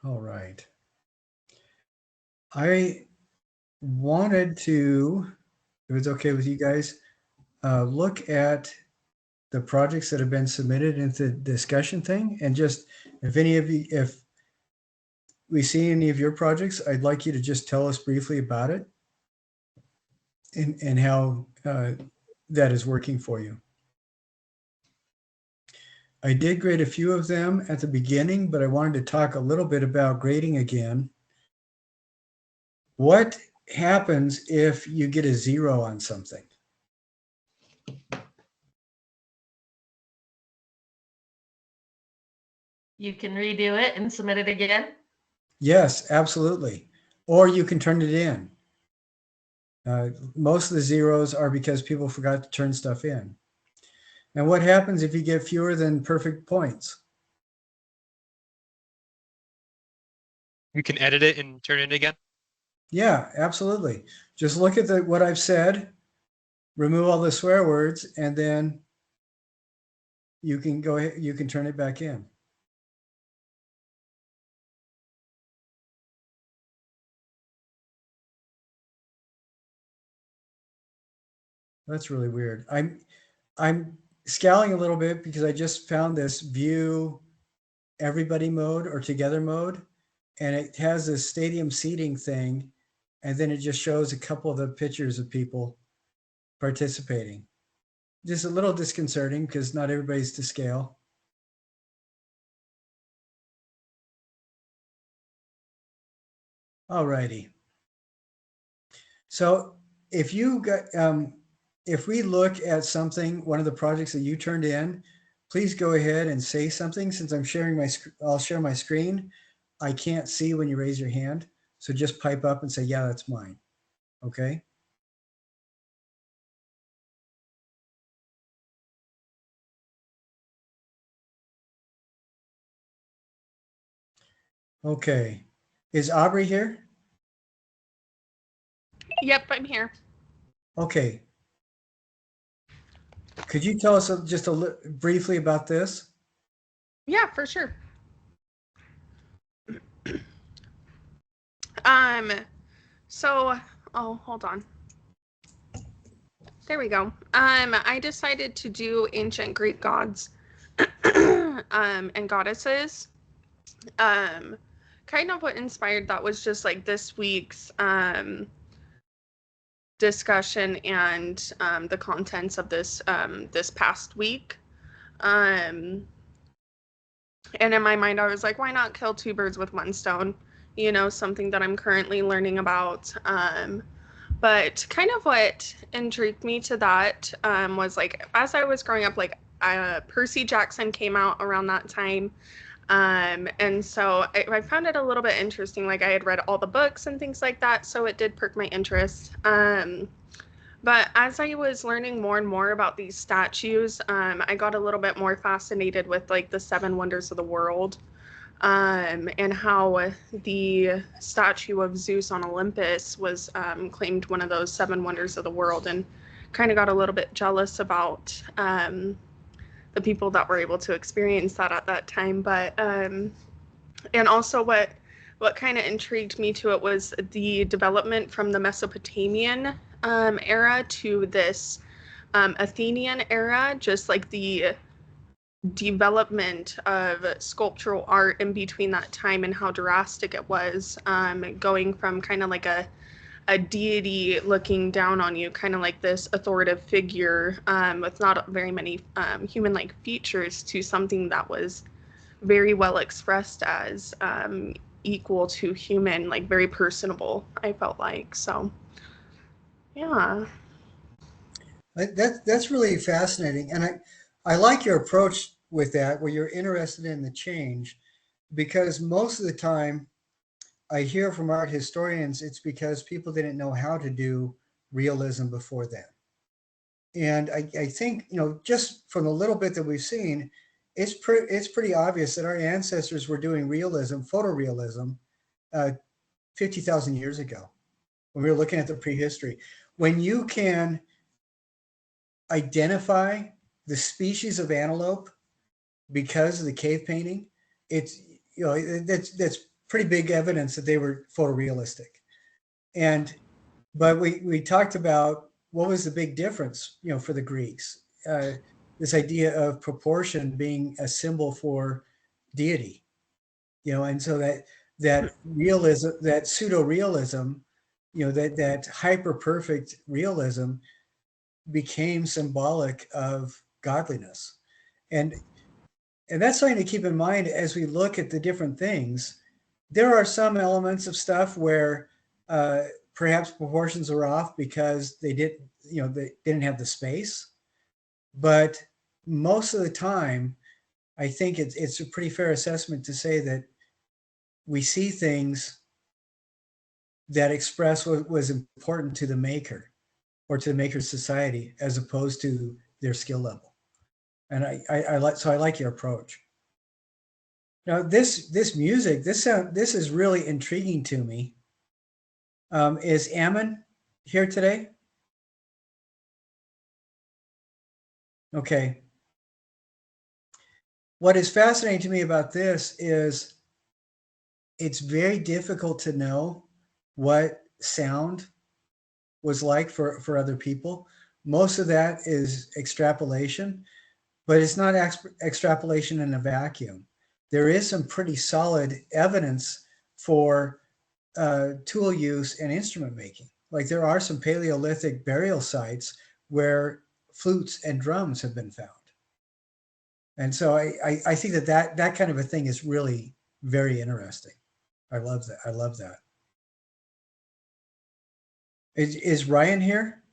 All right. I wanted to, if it's okay with you guys, look at the projects that have been submitted into the discussion thing, and just if any of you, if we see any of your projects, I'd like you to just tell us briefly about it and how that is working for you. I did grade a few of them at the beginning, but I wanted to talk a little bit about grading again. What happens if you get a 0 on something? You can redo it and submit it again? Yes, absolutely. Or you can turn it in. Most of the zeros are because people forgot to turn stuff in. And what happens if you get fewer than perfect points? You can edit it and turn it again. Yeah, absolutely. Just look at what I've said, remove all the swear words, and then you can go ahead, you can turn it back in. That's really weird. I'm scowling a little bit because I just found this view everybody mode or together mode, and it has this stadium seating thing, and then it just shows a couple of the pictures of people participating. Just a little disconcerting because not everybody's to scale. All righty. So if you got, if we look at something, one of the projects that you turned in, please go ahead and say something. Since I'm sharing I'll share my screen. I can't see when you raise your hand, so just pipe up and say, "Yeah, that's mine." Okay. Okay. Is Aubrey here? Yep, I'm here. Okay. Could you tell us just briefly about this? Yeah, for sure. So, oh, hold on. There we go. I decided to do ancient Greek gods and goddesses. Kind of what inspired that was just like this week's discussion and the contents of this this past week. And in my mind, I was like, why not kill two birds with one stone? You know, something that I'm currently learning about. But kind of what intrigued me to that was like, as I was growing up, like Percy Jackson came out around that time. And so I found it a little bit interesting. Like I had read all the books and things like that, so it did perk my interest. But as I was learning more and more about these statues, I got a little bit more fascinated with like the seven wonders of the world, and how the statue of Zeus on Olympus was claimed one of those seven wonders of the world, and kind of got a little bit jealous about the people that were able to experience that at that time. But and also what kind of intrigued me to it was the development from the Mesopotamian era to this Athenian era, just like the development of sculptural art in between that time and how drastic it was, going from kind of like a deity looking down on you, kind of like this authoritative figure with not very many human-like features, to something that was very well expressed as equal to human, like very personable, I felt like. So yeah. That's really fascinating, and I like your approach with that, where you're interested in the change, because most of the time I hear from art historians it's because people didn't know how to do realism before then. And I think, just from the little bit that we've seen, it's pretty obvious that our ancestors were doing realism, photorealism, 50,000 years ago when we were looking at the prehistory. When you can identify the species of antelope because of the cave painting, it's that's pretty big evidence that they were photorealistic. But we talked about what was the big difference, for the Greeks. This idea of proportion being a symbol for deity, and so that realism, that pseudo realism, that hyper perfect realism became symbolic of godliness, and that's something to keep in mind as we look at the different things. There are some elements of stuff where perhaps proportions are off because they didn't have the space, but most of the time, I think it's a pretty fair assessment to say that we see things that express what was important to the maker or to the maker's society as opposed to their skill level. And I like your approach. Now this music, this is really intriguing to me. Is Ammon here today? Okay. What is fascinating to me about this is it's very difficult to know what sound was like for other people. Most of that is extrapolation, but it's not extrapolation in a vacuum. There is some pretty solid evidence for tool use and instrument making. Like there are some Paleolithic burial sites where flutes and drums have been found. And so I think that kind of a thing is really very interesting. I love that. I love that. Is Ryan here?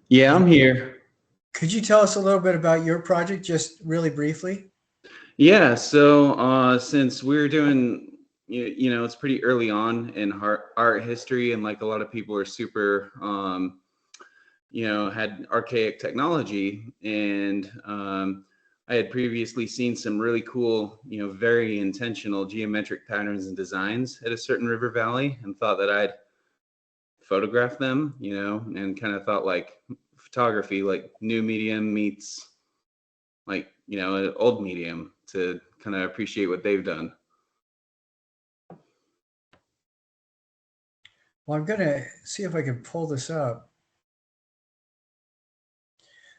Yeah, I'm here. Could you tell us a little bit about your project, just really briefly? Yeah, so since we're doing, it's pretty early on in art history, and like a lot of people are super, had archaic technology, and I had previously seen some really cool, very intentional geometric patterns and designs at a certain river valley, and thought that I'd photograph them, and kind of thought like photography, like new medium meets like, an old medium, to kind of appreciate what they've done. Well, I'm going to see if I can pull this up.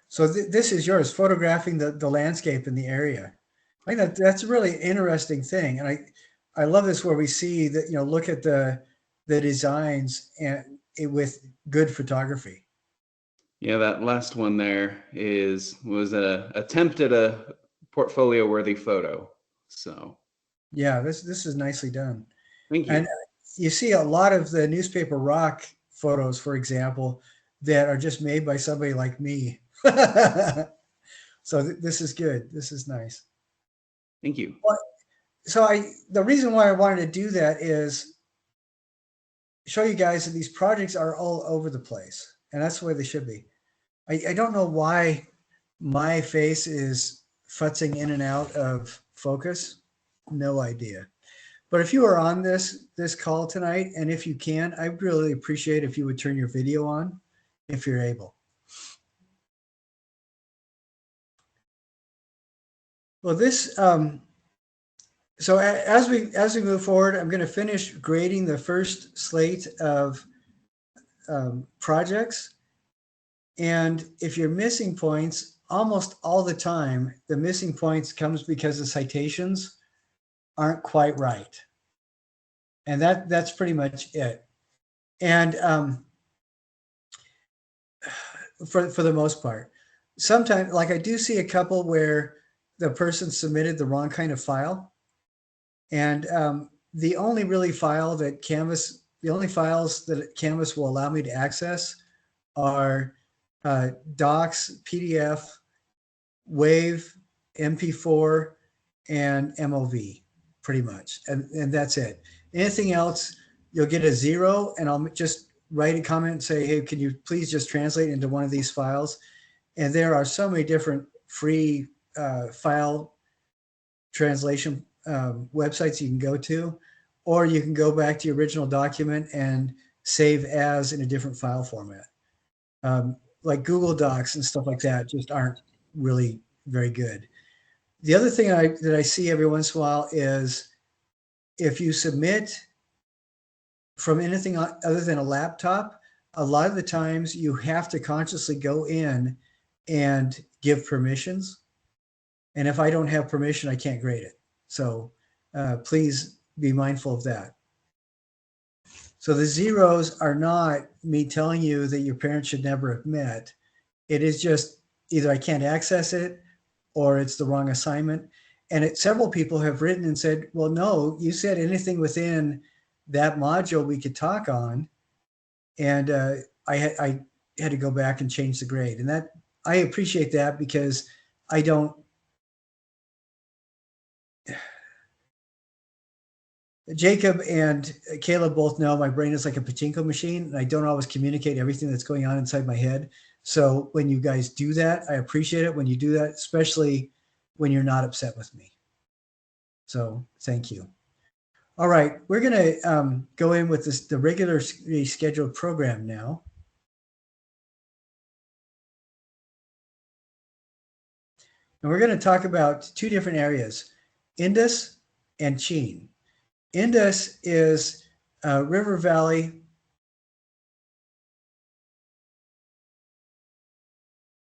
So this is yours, photographing the landscape in the area. I think that's a really interesting thing. And I love this where we see that, look at the designs and with good photography. Yeah, that last one there was an attempt at a portfolio worthy photo. So yeah, this is nicely done. thank you. And you see a lot of the newspaper rock photos, for example, that are just made by somebody like me. So this is good. This is nice. Thank you. Well, so the reason why I wanted to do that is show you guys that these projects are all over the place, and that's the way they should be. I don't know why my face is futzing in and out of focus. No idea. But if you are on this call tonight, and if you can, I'd really appreciate if you would turn your video on if you're able. Well, so as we move forward, I'm going to finish grading the first slate of projects. And if you're missing points, almost all the time, the missing points comes because the citations aren't quite right. And that's pretty much it. And for the most part, sometimes, like I do see a couple where the person submitted the wrong kind of file. And the only files that Canvas will allow me to access are docs, PDF, WAV, MP4, and MOV, pretty much. And that's it. Anything else, you'll get a 0, and I'll just write a comment and say, hey, can you please just translate into one of these files? And there are so many different free file translation websites you can go to, or you can go back to your original document and save as in a different file format. Like Google Docs and stuff like that just aren't really very good. The other thing that I see every once in a while is if you submit from anything other than a laptop, a lot of the times you have to consciously go in and give permissions. And if I don't have permission, I can't grade it. So please be mindful of that. So the zeros are not me telling you that your parents should never have met. It is just either I can't access it or it's the wrong assignment. And several people have written and said, well, no, you said anything within that module we could talk on. And I had to go back and change the grade. And that I appreciate that because I don't. Jacob and Caleb both know my brain is like a pachinko machine, and I don't always communicate everything that's going on inside my head. So when you guys do that, I appreciate it when you do that, especially when you're not upset with me. So thank you. All right, we're going to go in with the regularly scheduled program now. And we're going to talk about two different areas, Indus and Chin. Indus is a river valley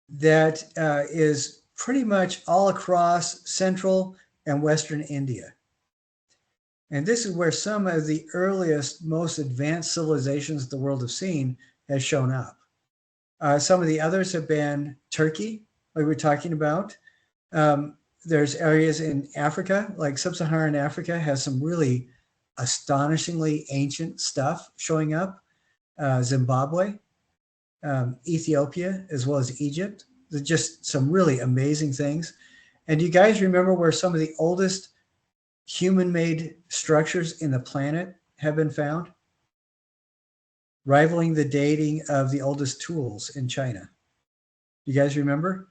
that is pretty much all across central and western India. And this is where some of the earliest, most advanced civilizations the world has seen has shown up. Some of the others have been Turkey, like we're talking about. There's areas in Africa, like sub-Saharan Africa has some really astonishingly ancient stuff showing up. Zimbabwe, Ethiopia, as well as Egypt. There's just some really amazing things. And do you guys remember where some of the oldest human-made structures in the planet have been found? Rivaling the dating of the oldest tools in China. You guys remember?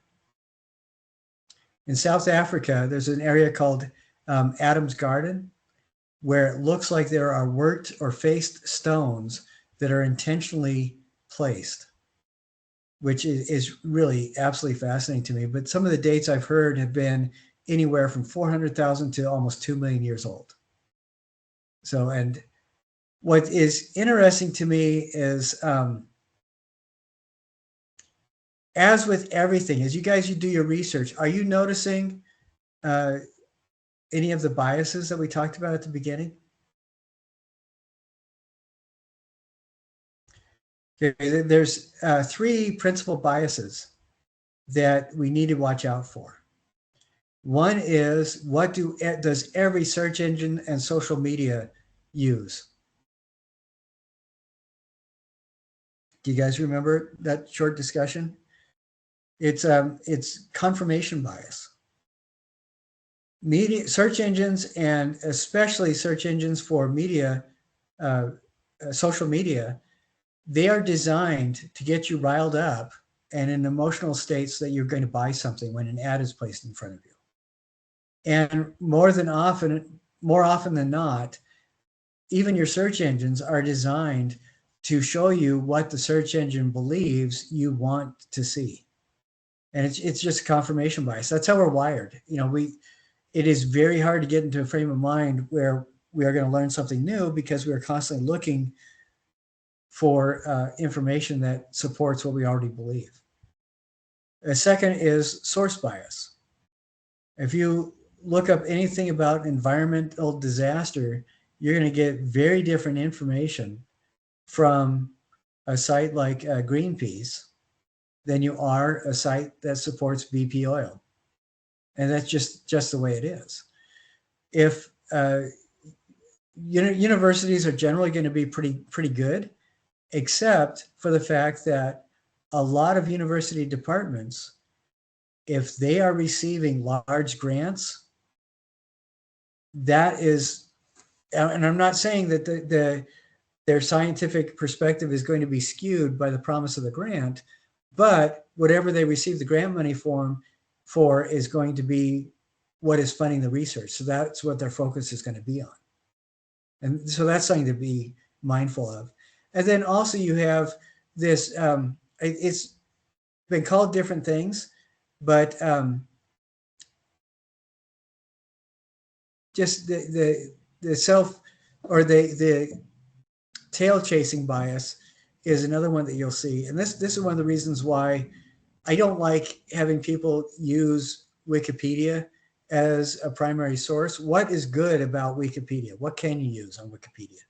In South Africa, there's an area called Adam's Garden, where it looks like there are worked or faced stones that are intentionally placed, which is really absolutely fascinating to me. But some of the dates I've heard have been anywhere from 400,000 to almost 2 million years old. So, and what is interesting to me is, as with everything, as you guys do your research, are you noticing any of the biases that we talked about at the beginning? Okay, there's three principal biases that we need to watch out for. One is, what does every search engine and social media use? Do you guys remember that short discussion? It's confirmation bias. Media search engines, and especially search engines for media, social media, they are designed to get you riled up and in emotional states that you're going to buy something when an ad is placed in front of you. And more often than not, even your search engines are designed to show you what the search engine believes you want to see. And it's just confirmation bias. That's how we're wired. You know, it is very hard to get into a frame of mind where we are going to learn something new because we are constantly looking for information that supports what we already believe. A second is source bias. If you look up anything about environmental disaster, you're going to get very different information from a site like Greenpeace than you are a site that supports BP oil. And that's just the way it is. If universities are generally going to be pretty good, except for the fact that a lot of university departments, if they are receiving large grants, that is, and I'm not saying that their scientific perspective is going to be skewed by the promise of the grant, but whatever they receive the grant money for is going to be what is funding the research. So that's what their focus is going to be on. And so that's something to be mindful of. And then also you have this, it's been called different things, but just the self or the tail chasing bias is another one that you'll see. And this is one of the reasons why I don't like having people use Wikipedia as a primary source. What is good about Wikipedia? What can you use on Wikipedia?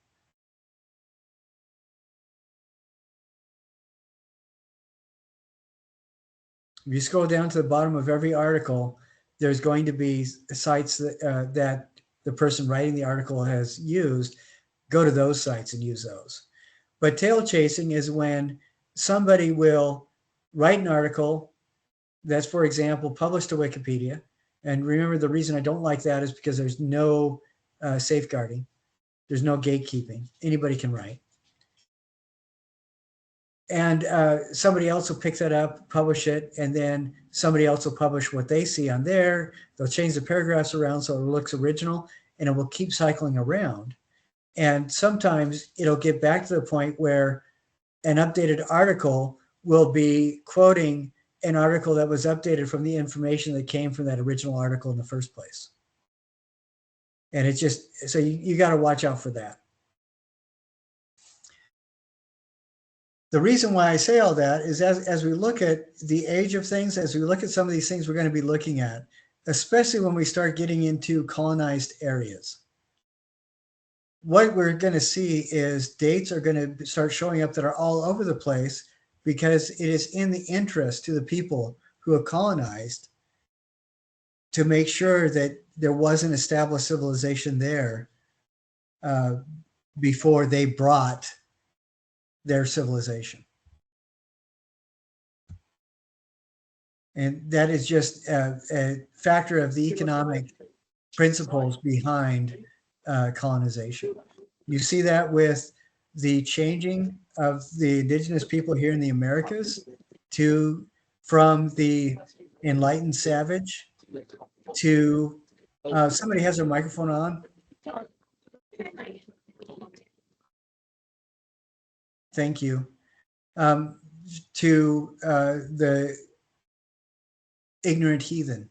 If you scroll down to the bottom of every article, there's going to be sites that the person writing the article has used. Go to those sites and use those. But tail chasing is when somebody will write an article that's, for example, published to Wikipedia. And remember, the reason I don't like that is because there's no safeguarding. There's no gatekeeping. Anybody can write. And somebody else will pick that up, publish it, and then somebody else will publish what they see on there. They'll change the paragraphs around so it looks original, and it will keep cycling around. And sometimes it'll get back to the point where an updated article will be quoting an article that was updated from the information that came from that original article in the first place. And it's just, so you got to watch out for that. The reason why I say all that is as we look at the age of things, as we look at some of these things we're going to be looking at, especially when we start getting into colonized areas, what we're going to see is dates are going to start showing up that are all over the place because it is in the interest to the people who have colonized to make sure that there was an established civilization there before they brought their civilization. And that is just a factor of the economic principles behind colonization. You see that with the changing of the indigenous people here in the Americas from the enlightened savage to somebody has their microphone on. Thank you. To the ignorant heathen.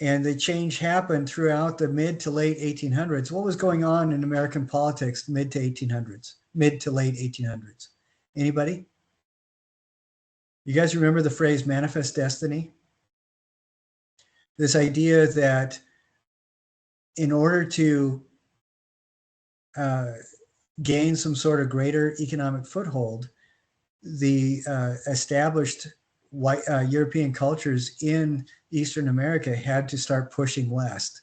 And the change happened throughout the mid to late 1800s. What was going on in American politics mid to late 1800s? Anybody? You guys remember the phrase manifest destiny? This idea that in order to gain some sort of greater economic foothold, the established white European cultures in Eastern America had to start pushing west.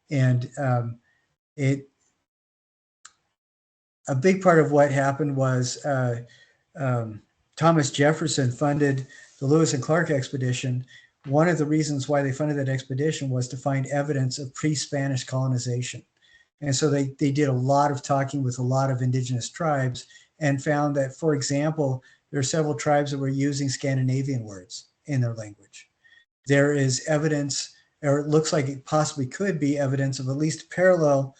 And a big part of what happened was Thomas Jefferson funded the Lewis and Clark expedition. One of the reasons why they funded that expedition was to find evidence of pre-Spanish colonization. And so they did a lot of talking with a lot of indigenous tribes and found that, for example, there are several tribes that were using Scandinavian words in their language. There is evidence, or it looks like it possibly could be evidence of at least parallel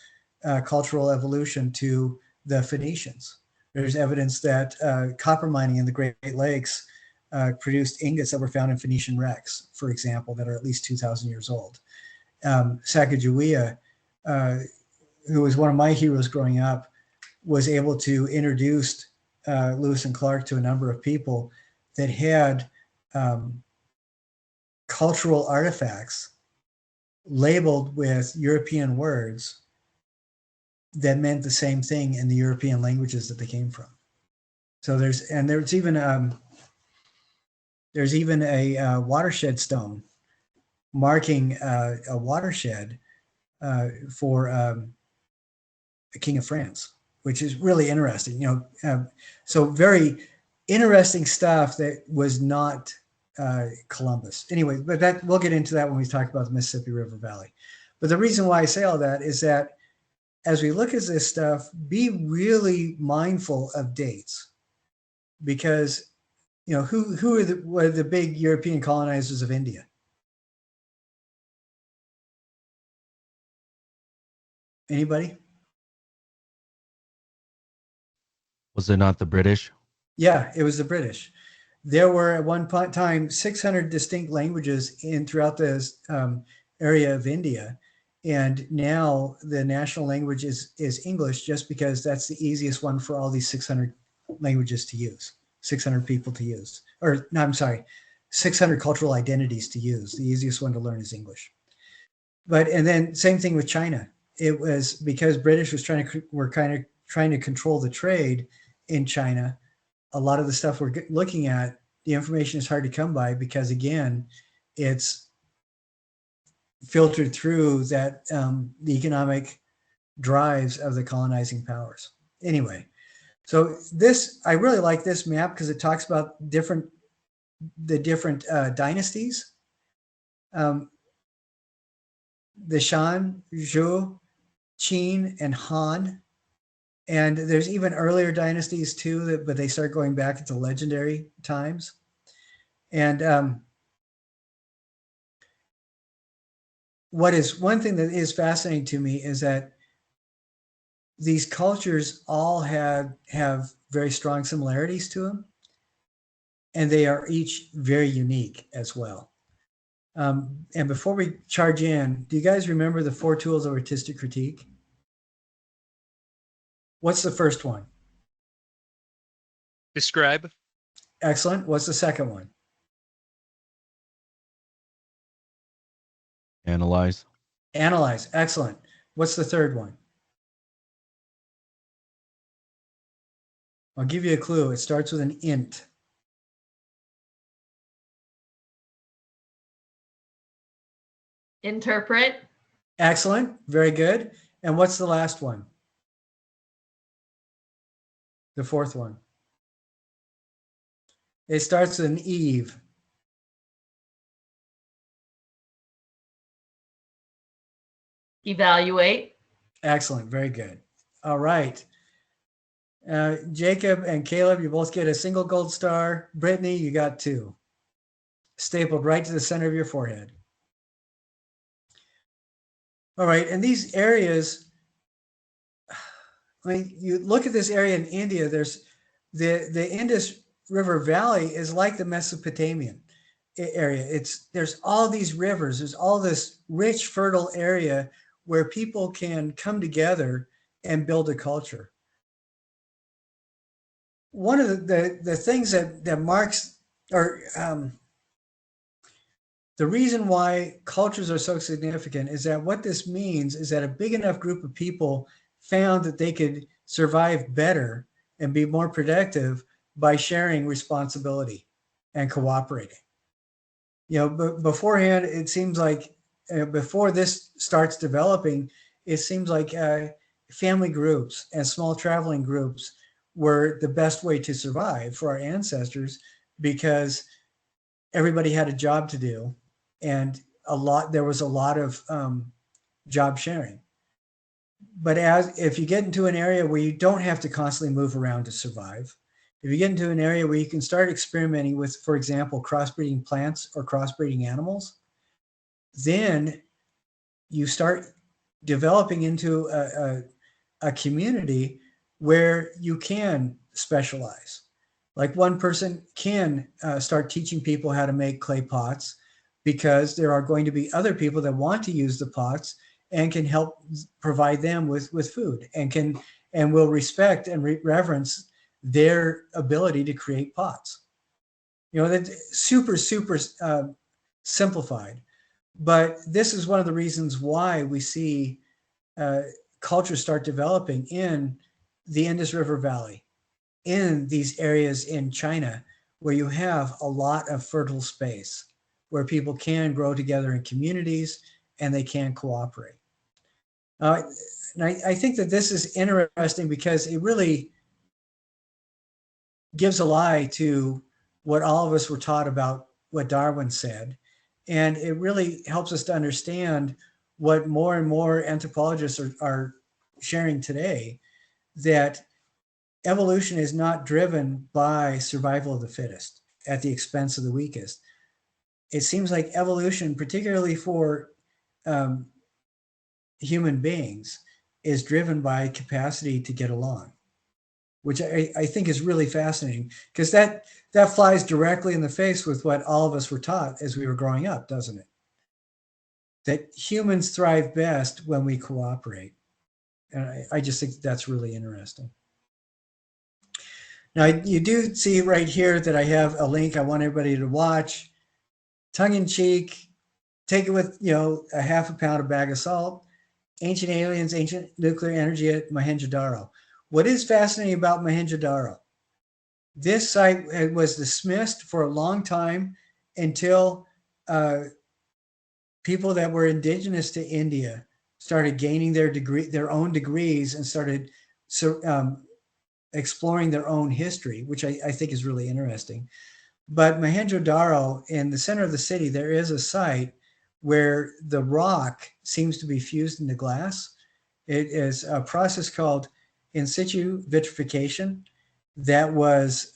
cultural evolution to the Phoenicians. There's evidence that copper mining in the Great Lakes produced ingots that were found in Phoenician wrecks, for example, that are at least 2,000 years old. Sacagawea, who was one of my heroes growing up, was able to introduce Lewis and Clark to a number of people that had cultural artifacts labeled with European words that meant the same thing in the European languages that they came from. So there's even a watershed stone marking a watershed for the King of France, which is really interesting. So very interesting stuff that was not Columbus. Anyway, but that we'll get into that when we talk about the Mississippi River Valley. But the reason why I say all that is that as we look at this stuff, be really mindful of dates, because who were the big European colonizers of India? Anybody? Was it not the British? Yeah, it was the British. There were at one time 600 distinct languages throughout this area of India, And now the national language is English, just because that's the easiest one for all these 600 languages to use, 600 people to use. Or no, I'm sorry, 600 cultural identities to use. The easiest one to learn is English. But, and then same thing with China. It was because British were kind of trying to control the trade in China. A lot of the stuff we're looking at, the information is hard to come by because, again, it's filtered through that the economic drives of the colonizing powers. Anyway, so this, I really like this map because it talks about the different dynasties. The Shan, Zhou, Qin, and Han. And there's even earlier dynasties too, but they start going back into legendary times. And one thing that is fascinating to me is that these cultures all have very strong similarities to them, and they are each very unique as well. And before we charge in, do you guys remember the 4 tools of artistic critique? What's the first one? Describe. Excellent. What's the second one? Analyze. Analyze. Excellent. What's the third one? I'll give you a clue. It starts with an int. Interpret. Excellent. Very good. And what's the last one? The fourth one. It starts with an Eve. Evaluate. Excellent. Very good. All right. Jacob and Caleb, you both get a single gold star. Brittany, you got 2. Stapled right to the center of your forehead. All right. And these areas, I mean, you look at this area in India, there's the Indus River Valley is like the Mesopotamian area. There's all these rivers, there's all this rich, fertile area where people can come together and build a culture. One of the things that marks, or the reason why cultures are so significant is that what this means is that a big enough group of people found that they could survive better and be more productive by sharing responsibility and cooperating. You know, but beforehand, it seems like before this starts developing, it seems like family groups and small traveling groups were the best way to survive for our ancestors, because everybody had a job to do, and there was a lot of job sharing. But if you get into an area where you don't have to constantly move around to survive, if you get into an area where you can start experimenting with, for example, crossbreeding plants or crossbreeding animals, then you start developing into a community where you can specialize. Like one person can start teaching people how to make clay pots, because there are going to be other people that want to use the pots and can help provide them with food, and will respect and reverence their ability to create pots. You know, that's super simplified, but this is one of the reasons why we see cultures start developing in the Indus River Valley, in these areas in China where you have a lot of fertile space, where people can grow together in communities and they can cooperate. And I think that this is interesting because it really gives a lie to what all of us were taught about what Darwin said. And it really helps us to understand what more and more anthropologists are sharing today, that evolution is not driven by survival of the fittest at the expense of the weakest. It seems like evolution, particularly for human beings, is driven by capacity to get along, which I think is really fascinating, because that flies directly in the face with what all of us were taught as we were growing up, doesn't it? that humans thrive best when we cooperate. And I just think that's really interesting. Now, you do see right here that I have a link I want everybody to watch. Tongue in cheek, take it with, a half a pound of bag of salt. Ancient aliens, ancient nuclear energy at Mohenjo-Daro. What is fascinating about Mohenjo-Daro? This site was dismissed for a long time until people that were indigenous to India started gaining their own degrees and started exploring their own history, which I think is really interesting. But Mohenjo-Daro, in the center of the city, there is a site where the rock seems to be fused into glass. It is a process called in situ vitrification that was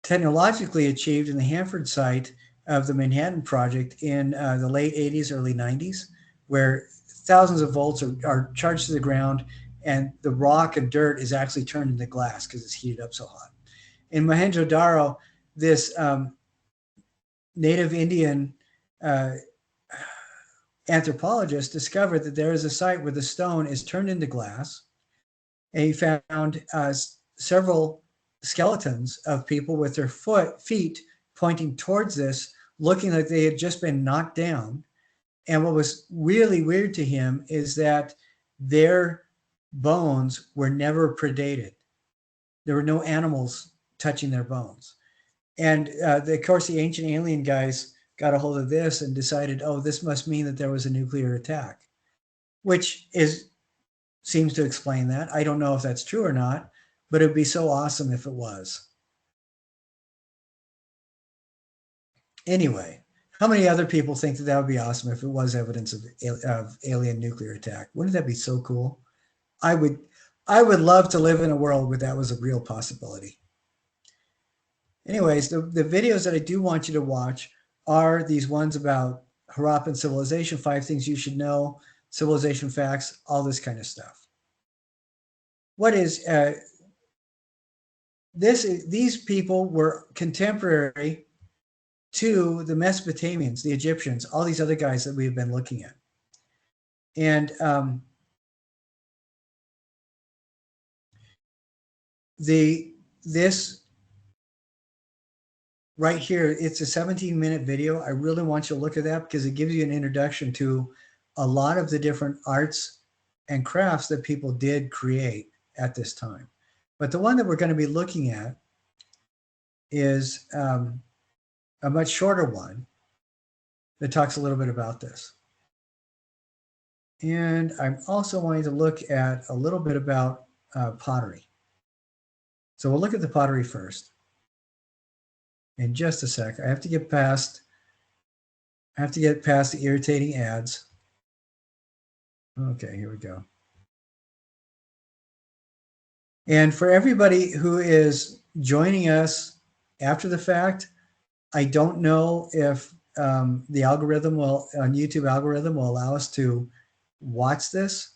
technologically achieved in the Hanford site of the Manhattan Project in the late 80s, early 90s, where thousands of volts are charged to the ground and the rock and dirt is actually turned into glass because it's heated up so hot. In Mohenjo-Daro, this native Indian anthropologist discovered that there is a site where the stone is turned into glass, and he found several skeletons of people with their feet pointing towards this, looking like they had just been knocked down. And what was really weird to him is that their bones were never predated. There were no animals touching their bones. And of course, the ancient alien guys got a hold of this and decided, oh, this must mean that there was a nuclear attack, which seems to explain that. I don't know if that's true or not, but it'd be so awesome if it was. Anyway, how many other people think that would be awesome if it was evidence of alien nuclear attack? Wouldn't that be so cool? I would love to live in a world where that was a real possibility. Anyways, the videos that I do want you to watch are these ones about Harappan civilization, 5 things you should know, civilization facts, all this kind of stuff. What is these people were contemporary to the Mesopotamians, the Egyptians, all these other guys that we've been looking at. And this right here, it's a 17-minute video. I really want you to look at that because it gives you an introduction to a lot of the different arts and crafts that people did create at this time. But the one that we're going to be looking at is a much shorter one that talks a little bit about this. And I'm also wanting to look at a little bit about pottery. So we'll look at the pottery first. In just a sec, I have to get past the irritating ads. Okay, here we go. And for everybody who is joining us after the fact, I don't know if the algorithm on YouTube algorithm will allow us to watch this,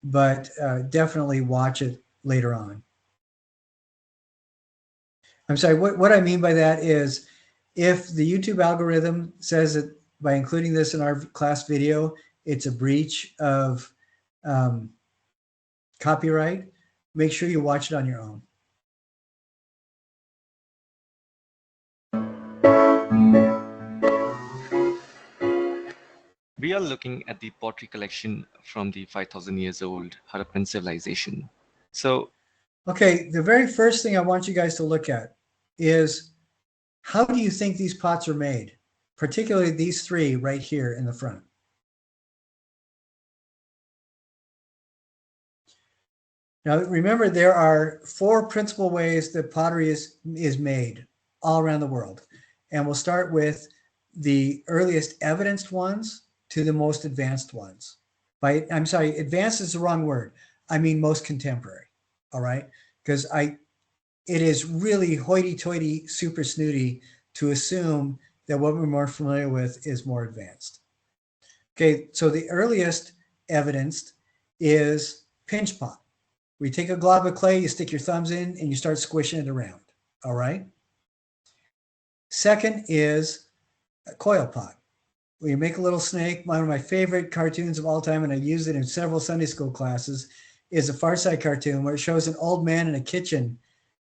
but definitely watch it later on. I'm sorry, what I mean by that is if the YouTube algorithm says that by including this in our class video, it's a breach of copyright, make sure you watch it on your own. We are looking at the pottery collection from the 5,000 years old Harappan civilization. So, okay, the very first thing I want you guys to look at is how do you think these pots are made? Particularly these 3 right here in the front. Now, remember, there are 4 principal ways that pottery is made all around the world. And we'll start with the earliest evidenced ones to the most advanced ones. I'm sorry, advanced is the wrong word. I mean most contemporary, all right? Because it is really hoity-toity, super snooty to assume that what we're more familiar with is more advanced. Okay, so the earliest evidenced is pinch pot. We take a glob of clay, you stick your thumbs in, and you start squishing it around, all right? Second is a coil pot. Where you make a little snake. One of my favorite cartoons of all time, and I used it in several Sunday school classes, is a Far Side cartoon where it shows an old man in a kitchen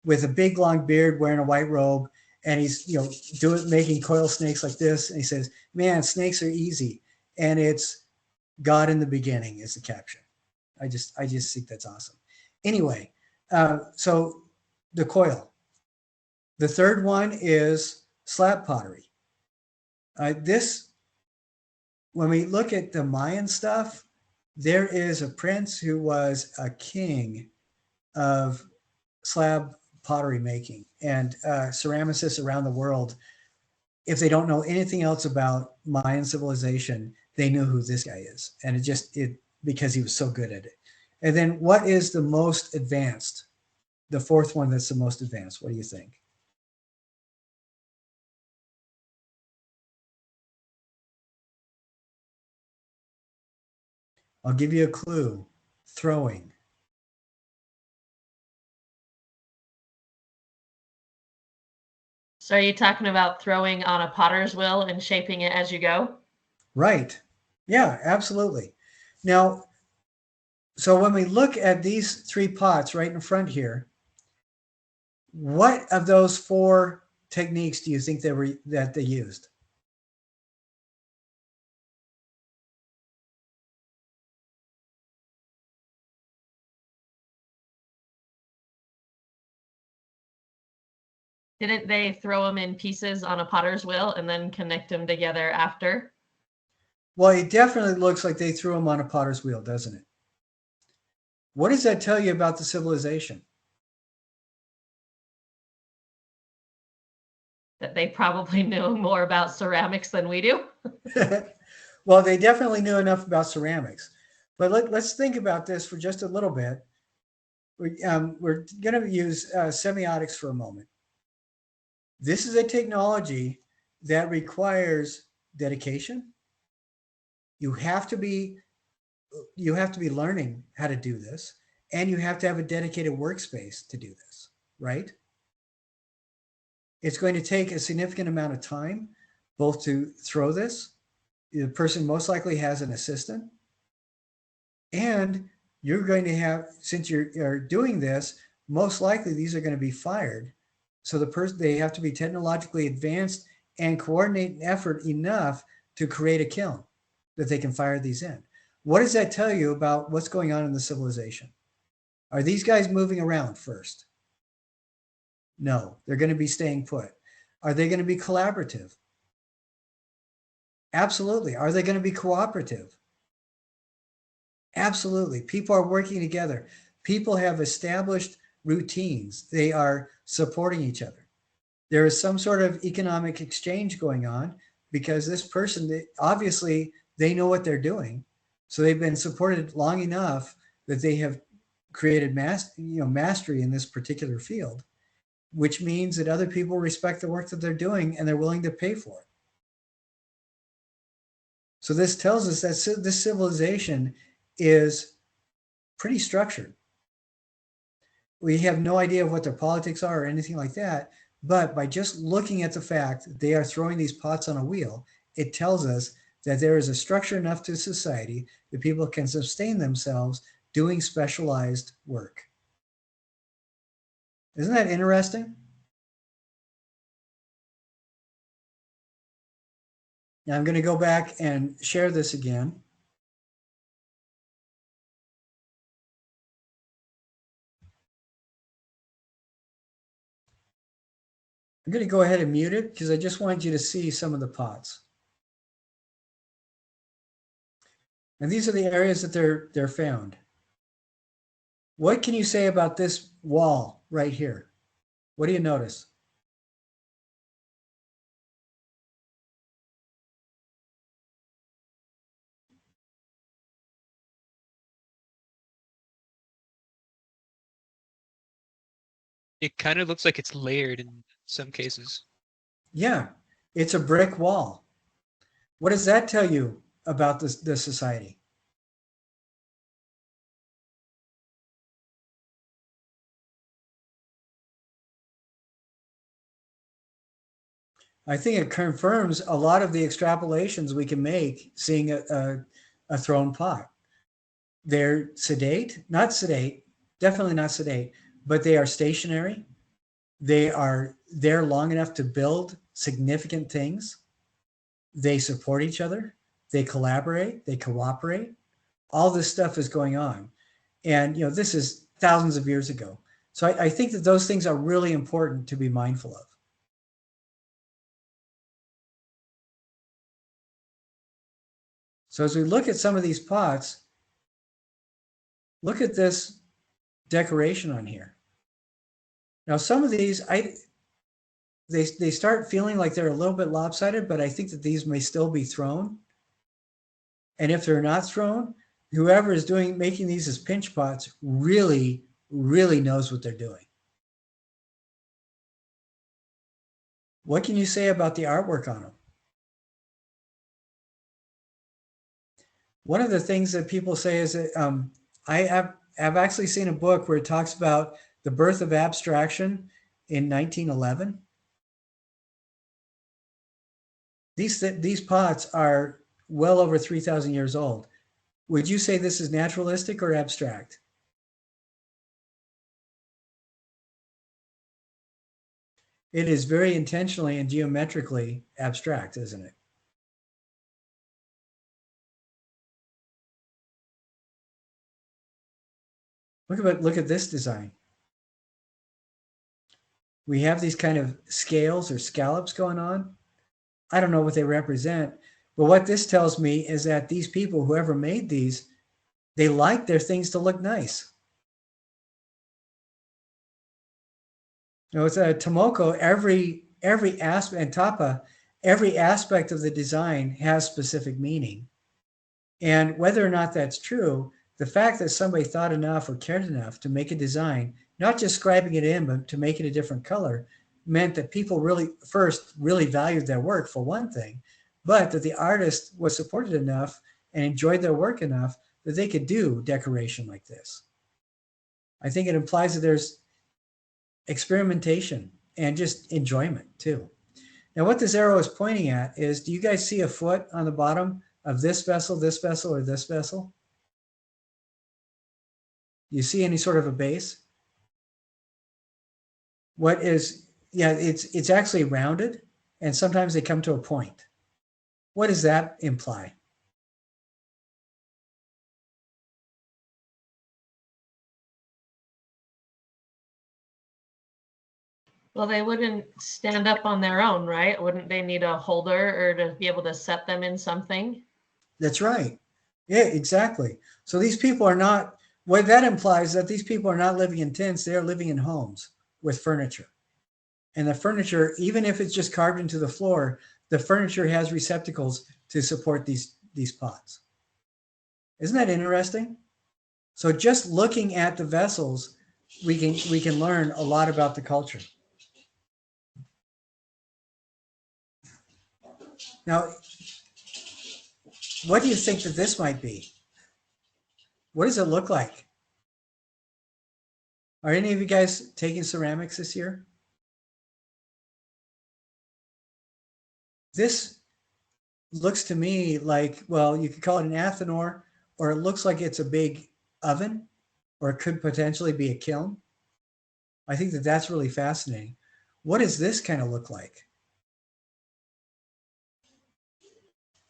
with a big long beard wearing a white robe, and he's making coil snakes like this, and he says, man, snakes are easy, and it's God in the beginning is the caption. I just think that's awesome. Anyway, so the coil. The third one is slab pottery. When we look at the Mayan stuff, there is a prince who was a king of slab pottery making, and ceramicists around the world, if they don't know anything else about Mayan civilization, they knew who this guy is, and it because he was so good at it. And then what is the most advanced? The fourth one that's the most advanced. What do you think? I'll give you a clue. Throwing. So are you talking about throwing on a potter's wheel and shaping it as you go? Right. Yeah, absolutely. Now, so when we look at these three pots right in front here, what of those four techniques do you think that they used? Didn't they throw them in pieces on a potter's wheel and then connect them together after? Well, it definitely looks like they threw them on a potter's wheel, doesn't it? What does that tell you about the civilization? That they probably knew more about ceramics than we do? Well, they definitely knew enough about ceramics. But let's think about this for just a little bit. We're going to use semiotics for a moment. This is a technology that requires dedication. You have to be learning how to do this, and you have to have a dedicated workspace to do this, right? It's going to take a significant amount of time, both to throw this. The person most likely has an assistant, and you're going to have, since you're doing this, most likely these are going to be fired. So they have to be technologically advanced and coordinate an effort enough to create a kiln that they can fire these in. What does that tell you about what's going on in the civilization? Are these guys moving around first? No, they're going to be staying put. Are they going to be collaborative? Absolutely. Are they going to be cooperative? Absolutely. People are working together. People have established routines. They are supporting each other. There is some sort of economic exchange going on because this person, obviously, they know what they're doing. So they've been supported long enough that they have created mastery in this particular field, which means that other people respect the work that they're doing and they're willing to pay for it. So this tells us that this civilization is pretty structured. We have no idea of what their politics are or anything like that, but by just looking at the fact that they are throwing these pots on a wheel, it tells us that there is a structure enough to society that people can sustain themselves doing specialized work. Isn't that interesting? Now I'm going to go back and share this again. I'm going to go ahead and mute it because I just want you to see some of the pots. And these are the areas that they're found. What can you say about this wall right here? What do you notice? It kind of looks like it's layered in some cases. Yeah, it's a brick wall. What does that tell you about this society? I think it confirms a lot of the extrapolations we can make seeing a thrown pot. They're sedate, not sedate, definitely not sedate, but they are stationary. They are there long enough to build significant things. They support each other. They collaborate. They cooperate. All this stuff is going on. And, this is thousands of years ago. So I think that those things are really important to be mindful of. So as we look at some of these pots, look at this decoration on here. Now, some of these, they start feeling like they're a little bit lopsided, but I think that these may still be thrown. And if they're not thrown, whoever is making these as pinch pots really, really knows what they're doing. What can you say about the artwork on them? One of the things that people say is that I've actually seen a book where it talks about the birth of abstraction in 1911. These pots are well over 3,000 years old. Would you say this is naturalistic or abstract? It is very intentionally and geometrically abstract, isn't it? Look at this design. We have these kind of scales or scallops going on. I don't know what they represent, but what this tells me is that these people, whoever made these, they like their things to look nice. It's a Tomoko, every aspect, and Tapa, every aspect of the design has specific meaning. And whether or not that's true, the fact that somebody thought enough or cared enough to make a design, not just scribing it in, but to make it a different color, meant that people really valued their work, for one thing, but that the artist was supported enough and enjoyed their work enough that they could do decoration like this. I think it implies that there's experimentation and just enjoyment too. Now, what this arrow is pointing at is, do you guys see a foot on the bottom of this vessel, or this vessel? You see any sort of a base? It's actually rounded, and sometimes they come to a point. What does that imply? Well, they wouldn't stand up on their own, right? Wouldn't they need a holder or to be able to set them in something? That's right. Yeah, exactly. So these people are not, what that implies that these people are not living in tents, they are living in homes with furniture. And the furniture, even if it's just carved into the floor, the furniture has receptacles to support these pots. Isn't that interesting? So just looking at the vessels, we can learn a lot about the culture. Now, what do you think that this might be? What does it look like? Are any of you guys taking ceramics this year? This looks to me like, well, you could call it an athanor, or it looks like it's a big oven, or it could potentially be a kiln. I think that that's really fascinating. What does this kind of look like?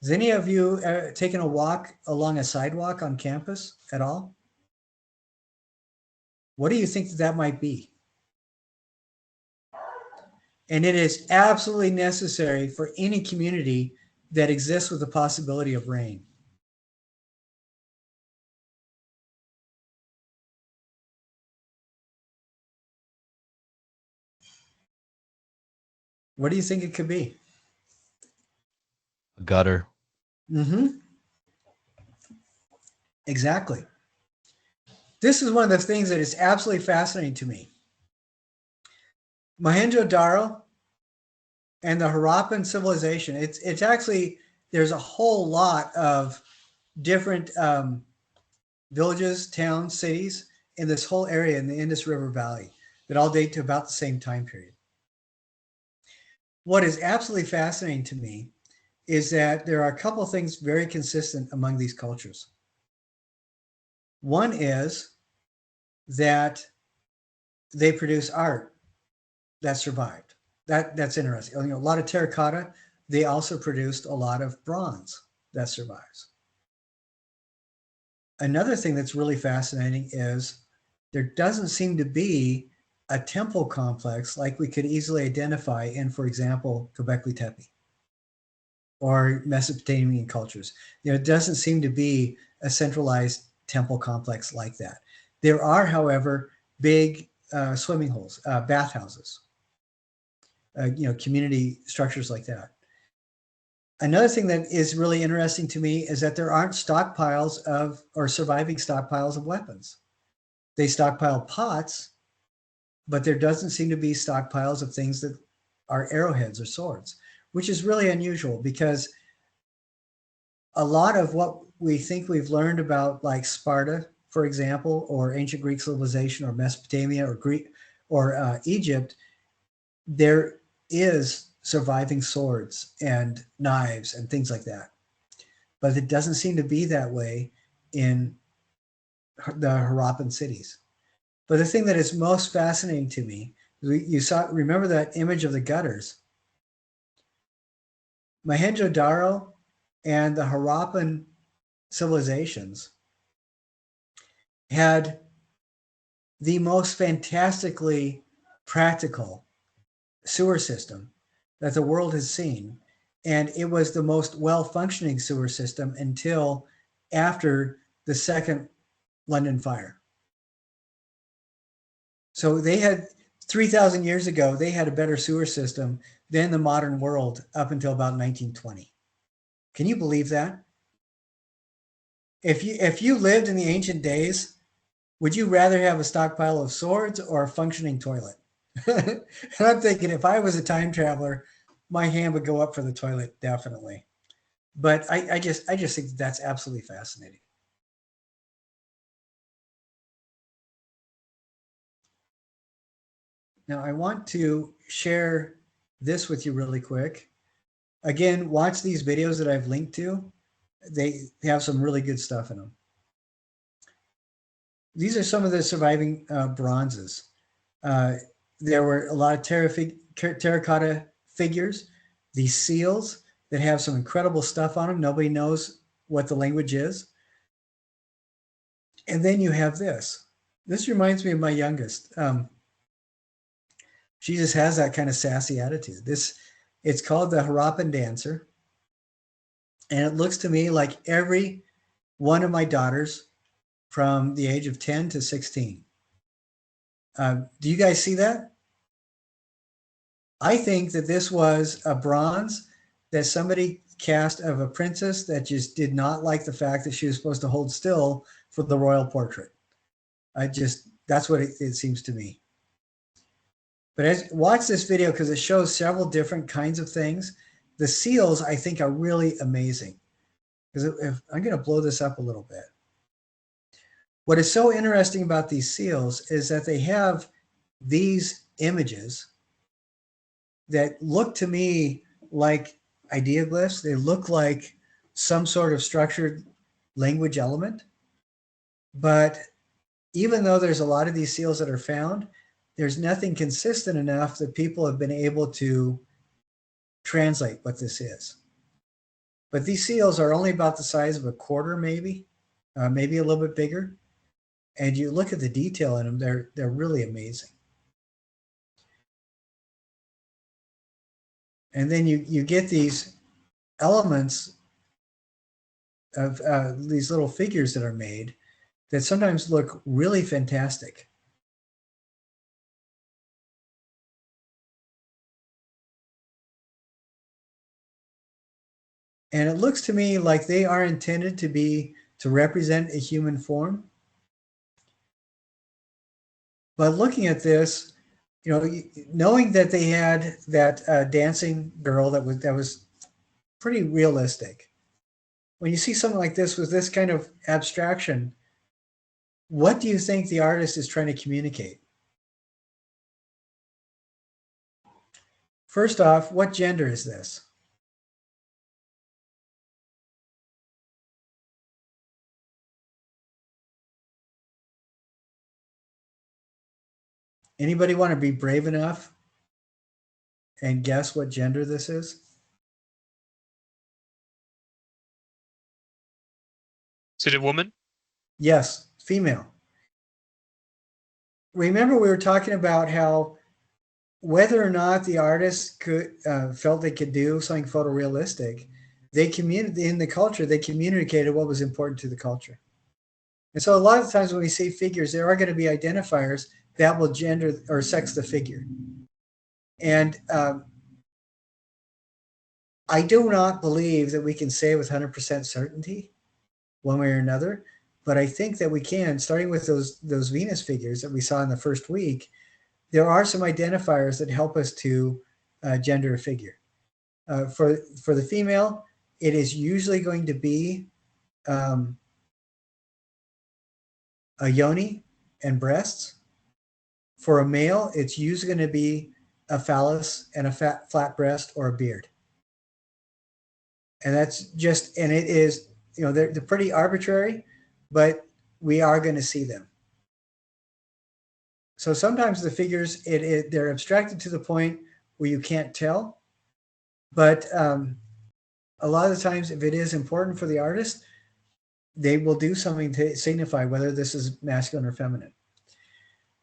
Has any of you taken a walk along a sidewalk on campus at all? What do you think that might be? And it is absolutely necessary for any community that exists with the possibility of rain. What do you think it could be? A gutter. Mm-hmm. Exactly. This is one of the things that is absolutely fascinating to me. Mohenjo-Daro and the Harappan civilization, it's actually, there's a whole lot of different villages, towns, cities in this whole area in the Indus River Valley that all date to about the same time period. what is absolutely fascinating to me is that there are a couple of things very consistent among these cultures. One is that they produce art that survived. That's interesting. You know, a lot of terracotta. They also produced a lot of bronze that survives. Another thing that's really fascinating is there doesn't seem to be a temple complex like we could easily identify in, for example, Göbekli Tepe or Mesopotamian cultures. You know, it doesn't seem to be a centralized temple complex like that. There are, however, big swimming holes, bathhouses, you know, community structures like that. Another thing that is really interesting to me is that there aren't stockpiles of or surviving stockpiles of weapons. They stockpile pots, but there doesn't seem to be stockpiles of things that are arrowheads or swords, which is really unusual because a lot of what we think we've learned about, like Sparta, for example, or ancient Greek civilization, or Mesopotamia, or Greek, or Egypt, there is surviving swords and knives and things like that. But it doesn't seem to be that way in the Harappan cities. But the thing that is most fascinating to me, remember that image of the gutters? Mohenjo-Daro and the Harappan civilizations had the most fantastically practical sewer system that the world has seen. And it was the most well-functioning sewer system until after the second London fire. So they had 3,000 years ago, they had a better sewer system than the modern world up until about 1920. Can you believe that? If you lived in the ancient days, would you rather have a stockpile of swords or a functioning toilet? And I'm thinking, if I was a time traveler, my hand would go up for the toilet, definitely. But I just think that's absolutely fascinating. Now, I want to share this with you really quick. Again, watch these videos that I've linked to. They have some really good stuff in them. These are some of the surviving bronzes. There were a lot of terracotta figures, these seals that have some incredible stuff on them. Nobody knows what the language is. And then you have this. This reminds me of my youngest. She just has that kind of sassy attitude. It's called the Harappan Dancer. And it looks to me like every one of my daughters from the age of 10 to 16. Do you guys see that? I think that this was a bronze that somebody cast of a princess that just did not like the fact that she was supposed to hold still for the royal portrait. That's what it seems to me. But watch this video because it shows several different kinds of things. The seals, I think, are really amazing. Because if I'm going to blow this up a little bit. What is so interesting about these seals is that they have these images that look to me like ideoglyphs. They look like some sort of structured language element. But even though there's a lot of these seals that are found, there's nothing consistent enough that people have been able to translate what this is. But these seals are only about the size of a quarter, maybe a little bit bigger. And you look at the detail in them, they're really amazing. And then you get these elements of these little figures that are made that sometimes look really fantastic. And it looks to me like they are intended to represent a human form. But looking at this, you know, knowing that they had that dancing girl that was pretty realistic. When you see something like this with this kind of abstraction, what do you think the artist is trying to communicate? First off, what gender is this? Anybody want to be brave enough and guess what gender this is? Is it a woman? Yes, female. Remember, we were talking about how whether or not the artist could felt they could do something photorealistic, they in the culture, they communicated what was important to the culture. And so a lot of times when we see figures, there are going to be identifiers that will gender or sex the figure. And I do not believe that we can say with 100% certainty one way or another, but I think that we can, starting with those Venus figures that we saw in the first week. There are some identifiers that help us to gender a figure. For the female, it is usually going to be a yoni and breasts. For a male, it's usually going to be a phallus and a flat breast or a beard. And that's just, and it is, they're pretty arbitrary, but we are going to see them. So sometimes the figures, they're abstracted to the point where you can't tell. But a lot of the times, if it is important for the artist, they will do something to signify whether this is masculine or feminine.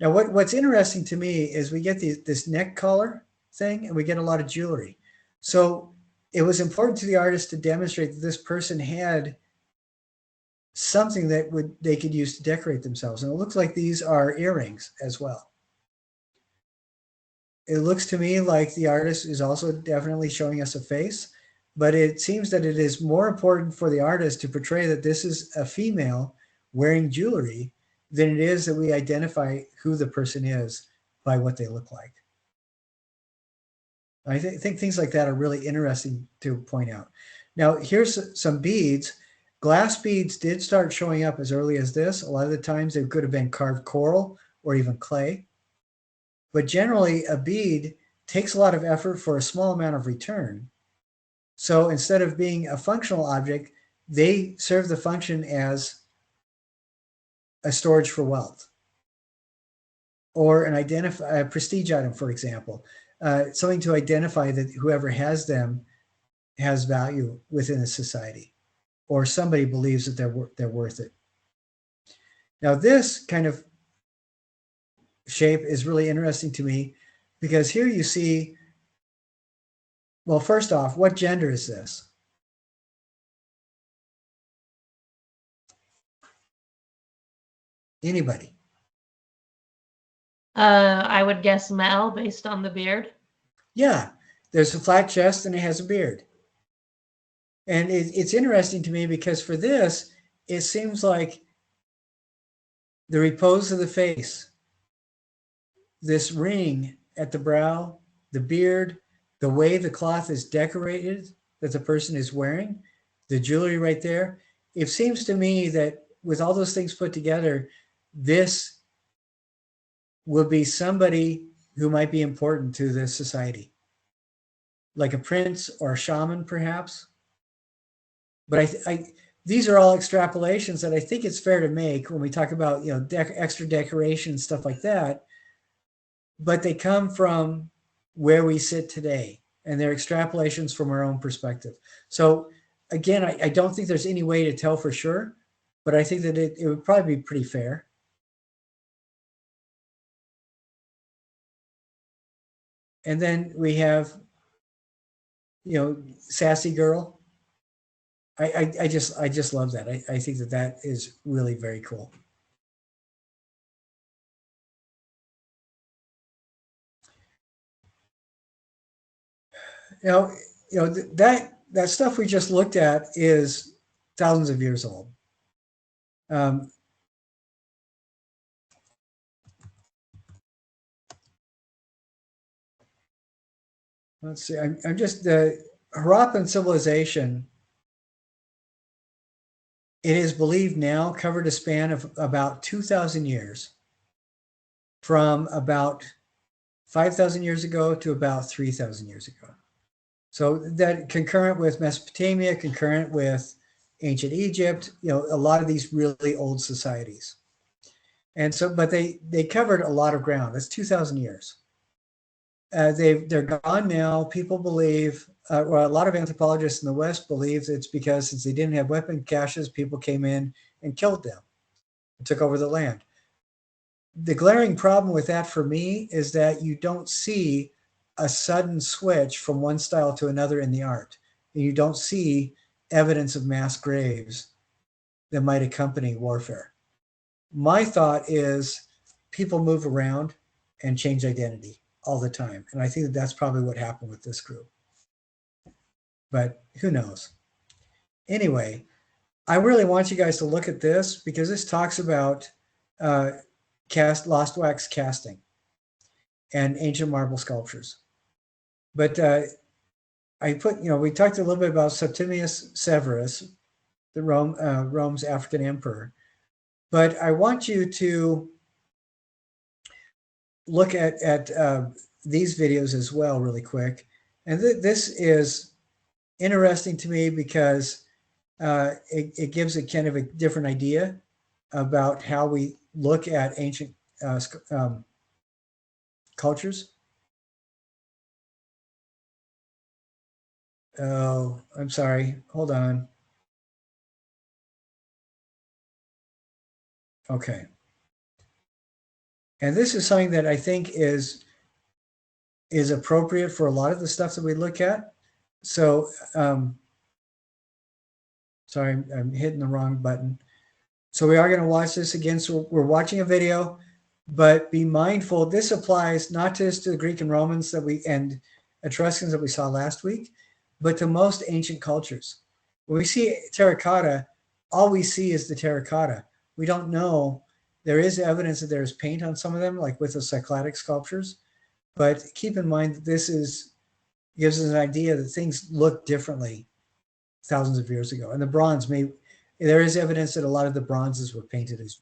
Now, what's interesting to me is we get this neck collar thing, and we get a lot of jewelry. So it was important to the artist to demonstrate that this person had something that they could use to decorate themselves. And it looks like these are earrings as well. It looks to me like the artist is also definitely showing us a face, but it seems that it is more important for the artist to portray that this is a female wearing jewelry than it is that we identify who the person is by what they look like. I think things like that are really interesting to point out. Now, here's some beads. Glass beads did start showing up as early as this. A lot of the times they could have been carved coral or even clay. But generally, a bead takes a lot of effort for a small amount of return. So instead of being a functional object, they serve the function as a storage for wealth or a prestige item, for example, something to identify that whoever has them has value within a society, or somebody believes that they're worth it. Now, this kind of shape is really interesting to me because here you see, well, first off, what gender is this? Anybody? I would guess male based on the beard. Yeah, there's a flat chest and it has a beard. And it's interesting to me because for this, it seems like the repose of the face, this ring at the brow, the beard, the way the cloth is decorated that the person is wearing, the jewelry right there. It seems to me that with all those things put together, this will be somebody who might be important to this society, like a prince or a shaman, perhaps. But these are all extrapolations that I think it's fair to make when we talk about extra decoration, stuff like that. But they come from where we sit today, and they're extrapolations from our own perspective. So again, I don't think there's any way to tell for sure, but I think that it would probably be pretty fair. And then we have, sassy girl. I just love that. I think that is really very cool. That stuff we just looked at is thousands of years old. Let's see. I'm just the Harappan civilization. It is believed now covered a span of about 2,000 years, from about 5,000 years ago to about 3,000 years ago. So that concurrent with Mesopotamia, concurrent with ancient Egypt, a lot of these really old societies. And so, but they covered a lot of ground. That's 2,000 years. They're gone now. People believe, well, a lot of anthropologists in the West believe it's because since they didn't have weapon caches, people came in and killed them and took over the land. The glaring problem with that for me is that you don't see a sudden switch from one style to another in the art. And you don't see evidence of mass graves that might accompany warfare. My thought is people move around and change identity all the time. And I think that that's probably what happened with this group. But who knows? Anyway, I really want you guys to look at this because this talks about lost wax casting and ancient marble sculptures. But I put, we talked a little bit about Septimius Severus, the Rome's African emperor. But I want you to look at these videos as well really quick. And this is interesting to me because it gives a kind of a different idea about how we look at ancient cultures. Oh, I'm sorry. Hold on. Okay. And this is something that I think is appropriate for a lot of the stuff that we look at. So, sorry, I'm hitting the wrong button. So we are going to watch this again. So we're watching a video, but be mindful. This applies not just to the Greek and Romans and Etruscans that we saw last week, but to most ancient cultures. When we see terracotta, all we see is the terracotta. We don't know. There is evidence that there's paint on some of them, like with the Cycladic sculptures. But keep in mind that this gives us an idea that things look differently thousands of years ago. And the bronze there is evidence that a lot of the bronzes were painted as.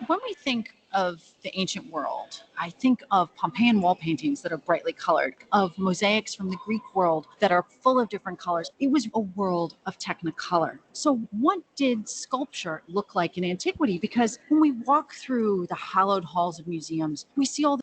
When we think of the ancient world, I think of Pompeian wall paintings that are brightly colored, of mosaics from the Greek world that are full of different colors. It was a world of technicolor. So what did sculpture look like in antiquity? Because when we walk through the hallowed halls of museums, we see all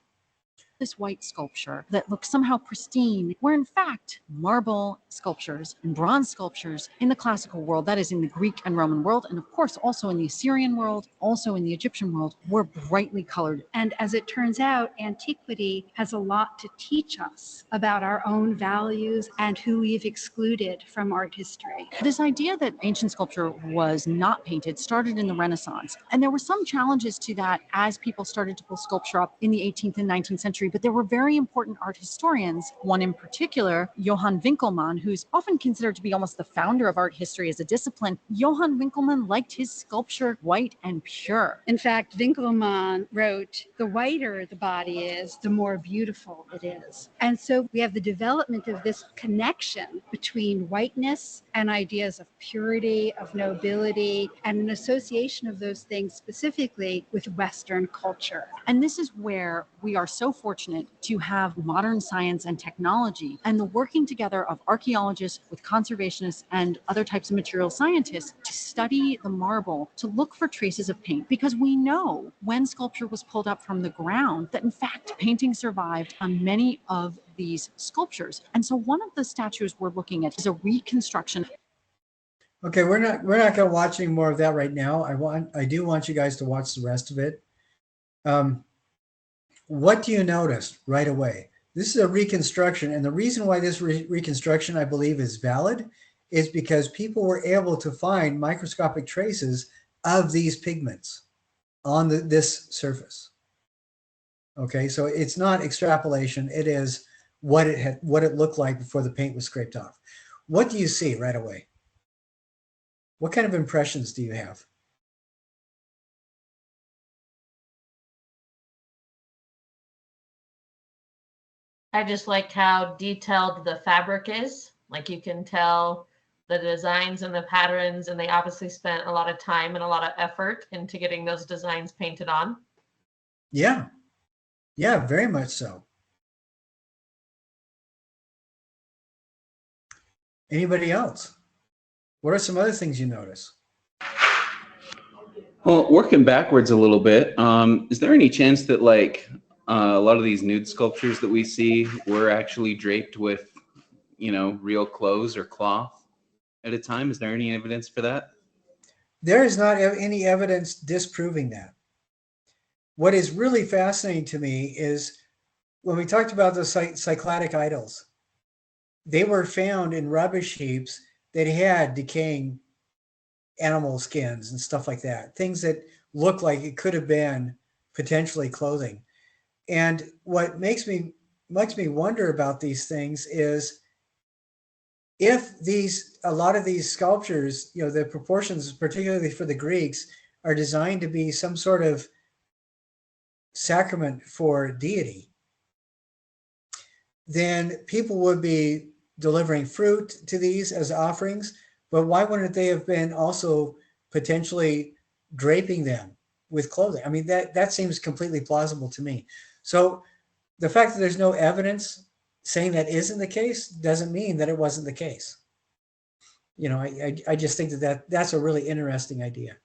this white sculpture that looks somehow pristine, where in fact marble sculptures and bronze sculptures in the classical world, that is in the Greek and Roman world, and of course also in the Assyrian world, also in the Egyptian world, were brightly colored. And as it turns out, antiquity has a lot to teach us about our own values and who we've excluded from art history. This idea that ancient sculpture was not painted started in the Renaissance, and there were some challenges to that as people started to pull sculpture up in the 18th and 19th century. But there were very important art historians, one in particular, Johann Winkelmann, who's often considered to be almost the founder of art history as a discipline. Johann Winkelmann liked his sculpture white and pure. In fact, Winkelmann wrote, the whiter the body is, the more beautiful it is. And so we have the development of this connection between whiteness and ideas of purity, of nobility, and an association of those things specifically with Western culture. And this is where we are so fortunate to have modern science and technology and the working together of archaeologists with conservationists and other types of material scientists to study the marble, to look for traces of paint, because we know when sculpture was pulled up from the ground that in fact painting survived on many of these sculptures. And so one of the statues we're looking at is a reconstruction. Okay, we're not going to watch any more of that right now. I do want you guys to watch the rest of it. What do you notice right away? This is a reconstruction, and the reason why this reconstruction, I believe, is valid is because people were able to find microscopic traces of these pigments on this surface. Okay, so it's not extrapolation. It is what it looked like before the paint was scraped off. What do you see right away? What kind of impressions do you have? I just like how detailed the fabric is. Like you can tell the designs and the patterns, and they obviously spent a lot of time and a lot of effort into getting those designs painted on. Yeah. Yeah, very much so. Anybody else? What are some other things you notice? Well, working backwards a little bit, is there any chance that like a lot of these nude sculptures that we see were actually draped with, you know, real clothes or cloth at a time? Is there any evidence for that? There is not any evidence disproving that. What is really fascinating to me is when we talked about the Cycladic idols, they were found in rubbish heaps that had decaying animal skins and stuff like that, things that look like it could have been potentially clothing. And what makes me wonder about these things is if a lot of these sculptures, you know, the proportions, particularly for the Greeks, are designed to be some sort of sacrament for deity, then people would be delivering fruit to these as offerings. But why wouldn't they have been also potentially draping them with clothing? I mean, that seems completely plausible to me. So the fact that there's no evidence saying that isn't the case doesn't mean that it wasn't the case. You know, I just think that's a really interesting idea.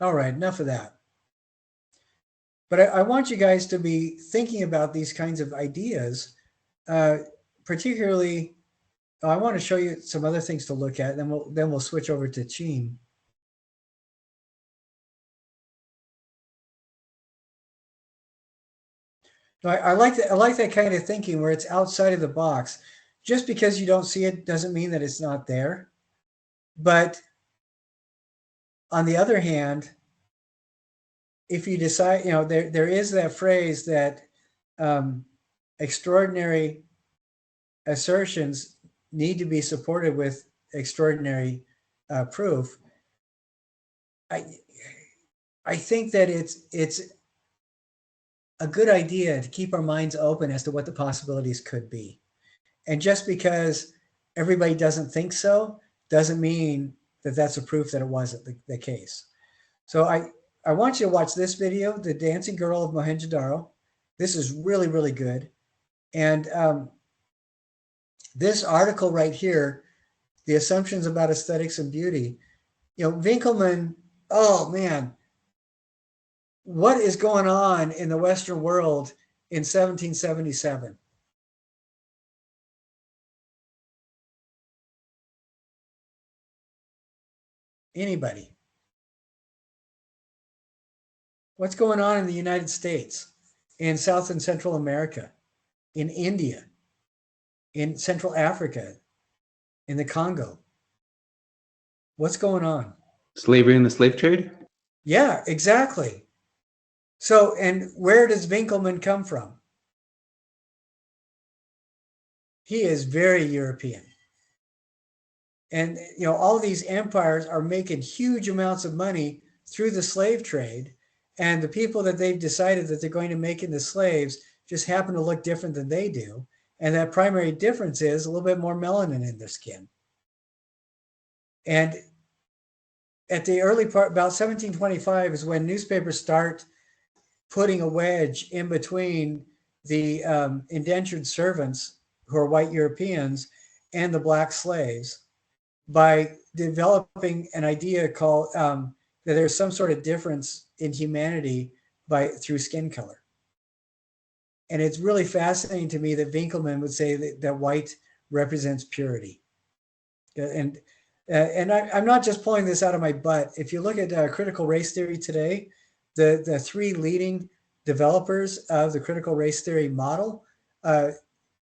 All right, enough of that. But I want you guys to be thinking about these kinds of ideas, particularly. I want to show you some other things to look at, and then we'll switch over to Cheen. I like that kind of thinking where it's outside of the box. Just because you don't see it doesn't mean that it's not there. But on the other hand, if you decide, you know, there is that phrase that extraordinary assertions need to be supported with extraordinary proof. I think that it's a good idea to keep our minds open as to what the possibilities could be. And just because everybody doesn't think so doesn't mean that that's a proof that it wasn't the case. So I want you to watch this video, The Dancing Girl of Mohenjo-Daro. This is really, really good. And this article right here, The Assumptions About Aesthetics and Beauty, you know, Winkelmann, oh man, what is going on in the Western world in 1777? Anybody? What's going on in the United States, in South and Central America, in India, in Central Africa, in the Congo? What's going on? Slavery and the slave trade? Yeah, exactly. So, and where does Winkelmann come from? He is very European. And, you know, all these empires are making huge amounts of money through the slave trade. And the people that they've decided that they're going to make into slaves just happen to look different than they do. And that primary difference is a little bit more melanin in their skin. And at the early part, about 1725 is when newspapers start putting a wedge in between the indentured servants who are white Europeans and the black slaves by developing an idea called that there's some sort of difference in humanity through skin color. And it's really fascinating to me that Winkelmann would say that white represents purity. And I'm not just pulling this out of my butt. If you look at critical race theory today, the three leading developers of the critical race theory model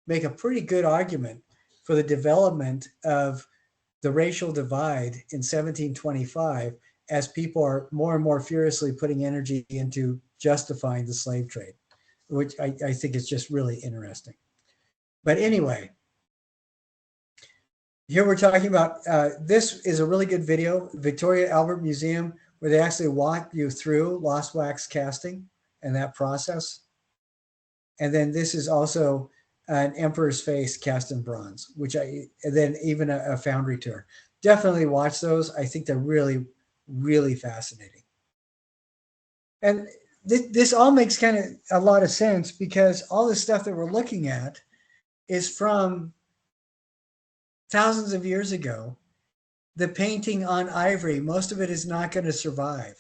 make a pretty good argument for the development of the racial divide in 1725 as people are more and more furiously putting energy into justifying the slave trade, which I think is just really interesting. But anyway, here we're talking about, this is a really good video, Victoria Albert Museum, where they actually walk you through lost wax casting and that process. And then this is also an emperor's face cast in bronze, and then even a foundry tour. Definitely watch those. I think they're really, really fascinating. And this all makes kind of a lot of sense because all the stuff that we're looking at is from thousands of years ago. The painting on ivory, most of it is not going to survive.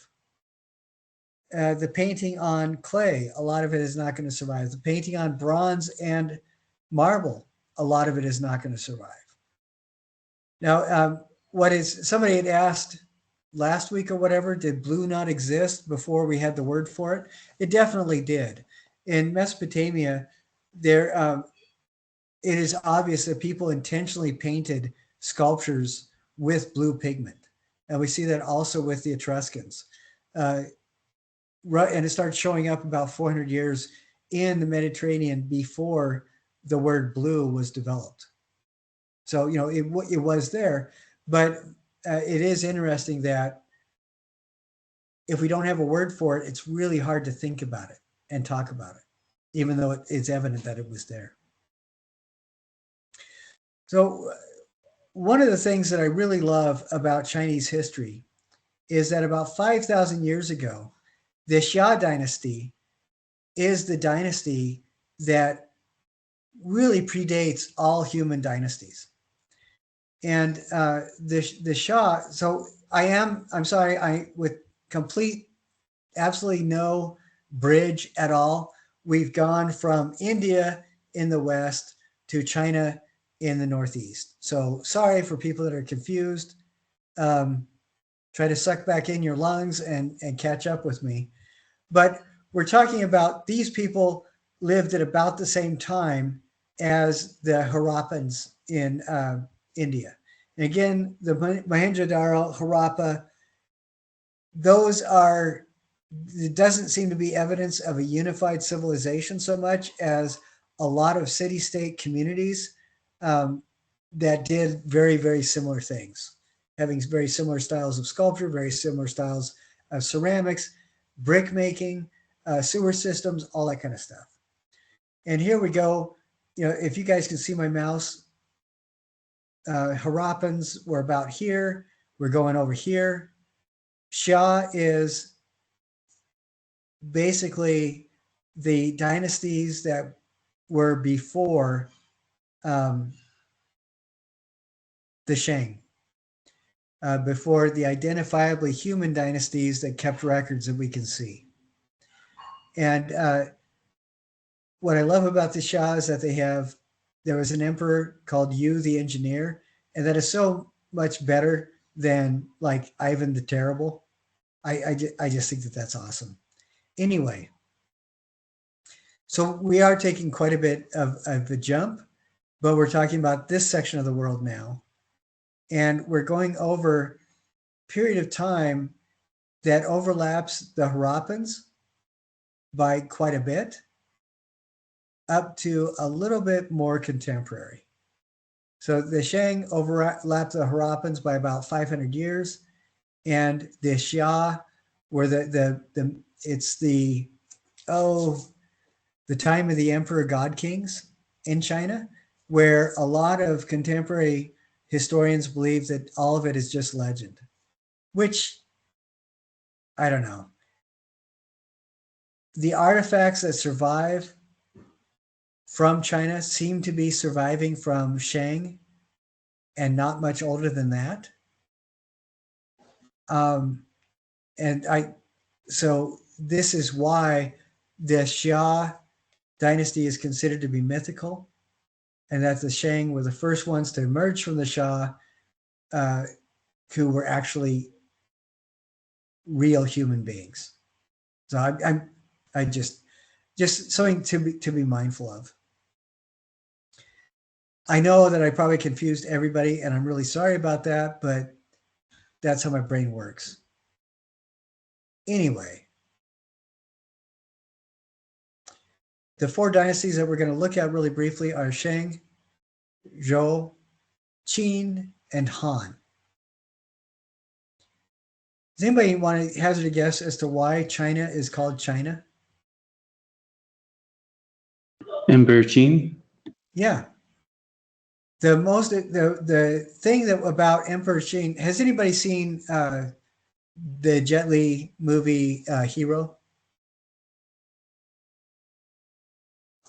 The painting on clay, a lot of it is not going to survive. The painting on bronze and marble, a lot of it is not going to survive. Now, somebody had asked last week or whatever, did blue not exist before we had the word for it? It definitely did. In Mesopotamia, it is obvious that people intentionally painted sculptures with blue pigment. And we see that also with the Etruscans. And it started showing up about 400 years in the Mediterranean before the word blue was developed. So, it was there, but it is interesting that if we don't have a word for it, it's really hard to think about it and talk about it, even though it's evident that it was there. So one of the things that I really love about Chinese history is that about 5,000 years ago, the Xia dynasty is the dynasty that really predates all human dynasties. And the Xia, so I'm sorry, with absolutely no bridge at all, we've gone from India in the west to China in the northeast. So sorry for people that are confused. Try to suck back in your lungs and catch up with me. But we're talking about these people lived at about the same time as the Harappans in India. And again, the Mohenjo-daro, Harappa, it doesn't seem to be evidence of a unified civilization so much as a lot of city-state communities that did very, very similar things, having very similar styles of sculpture, very similar styles of ceramics, brick making, sewer systems, all that kind of stuff. And here we go. If you guys can see my mouse, Harappans were about here. We're going over here. Xia is basically the dynasties that were before the Shang, before the identifiably human dynasties that kept records that we can see. And what I love about the Xia is that there was an emperor called Yu the Engineer, and that is so much better than like Ivan the Terrible. I just think that that's awesome. Anyway, so we are taking quite a bit of a jump, but we're talking about this section of the world now. And we're going over a period of time that overlaps the Harappans by quite a bit, up to a little bit more contemporary. So the Shang overlapped the Harappans by about 500 years, and the Xia were it's the time of the Emperor God Kings in China, where a lot of contemporary historians believe that all of it is just legend, which I don't know. The artifacts that survive from China seem to be surviving from Shang and not much older than that. So this is why the Xia dynasty is considered to be mythical, and that the Shang were the first ones to emerge from the Xia, who were actually real human beings. So I just something to be mindful of. I know that I probably confused everybody, and I'm really sorry about that, but that's how my brain works. Anyway, the four dynasties that we're going to look at really briefly are Shang, Zhou, Qin, and Han. Does anybody want to hazard a guess as to why China is called China? Emperor Qin. Yeah. The thing that about Emperor Sheen, has anybody seen the Jet Li movie Hero?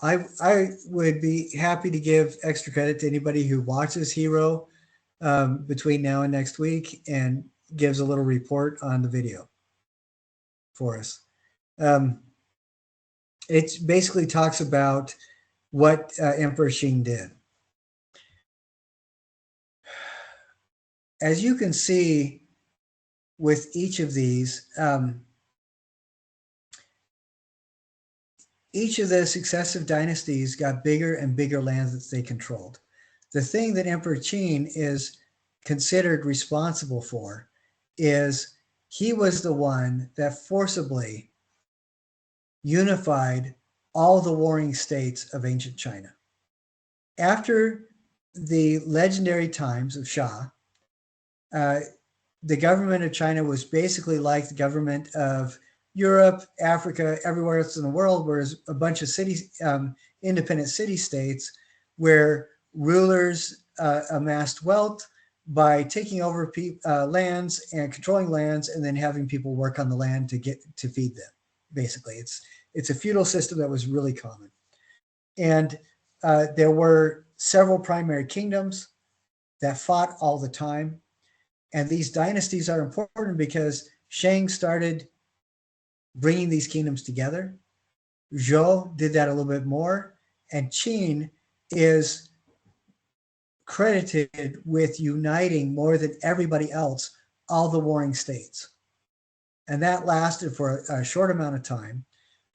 I would be happy to give extra credit to anybody who watches Hero between now and next week and gives a little report on the video for us. It basically talks about what Emperor Sheen did. As you can see with each of these, each of the successive dynasties got bigger and bigger lands that they controlled. The thing that Emperor Qin is considered responsible for is he was the one that forcibly unified all the warring states of ancient China. After the legendary times of Shah, the government of China was basically like the government of Europe, Africa, everywhere else in the world, whereas a bunch of cities, independent city states, where rulers amassed wealth by taking over lands and controlling lands, and then having people work on the land to feed them. Basically, it's a feudal system that was really common, and there were several primary kingdoms that fought all the time. And these dynasties are important because Shang started bringing these kingdoms together. Zhou did that a little bit more. And Qin is credited with uniting more than everybody else all the warring states. And that lasted for a short amount of time.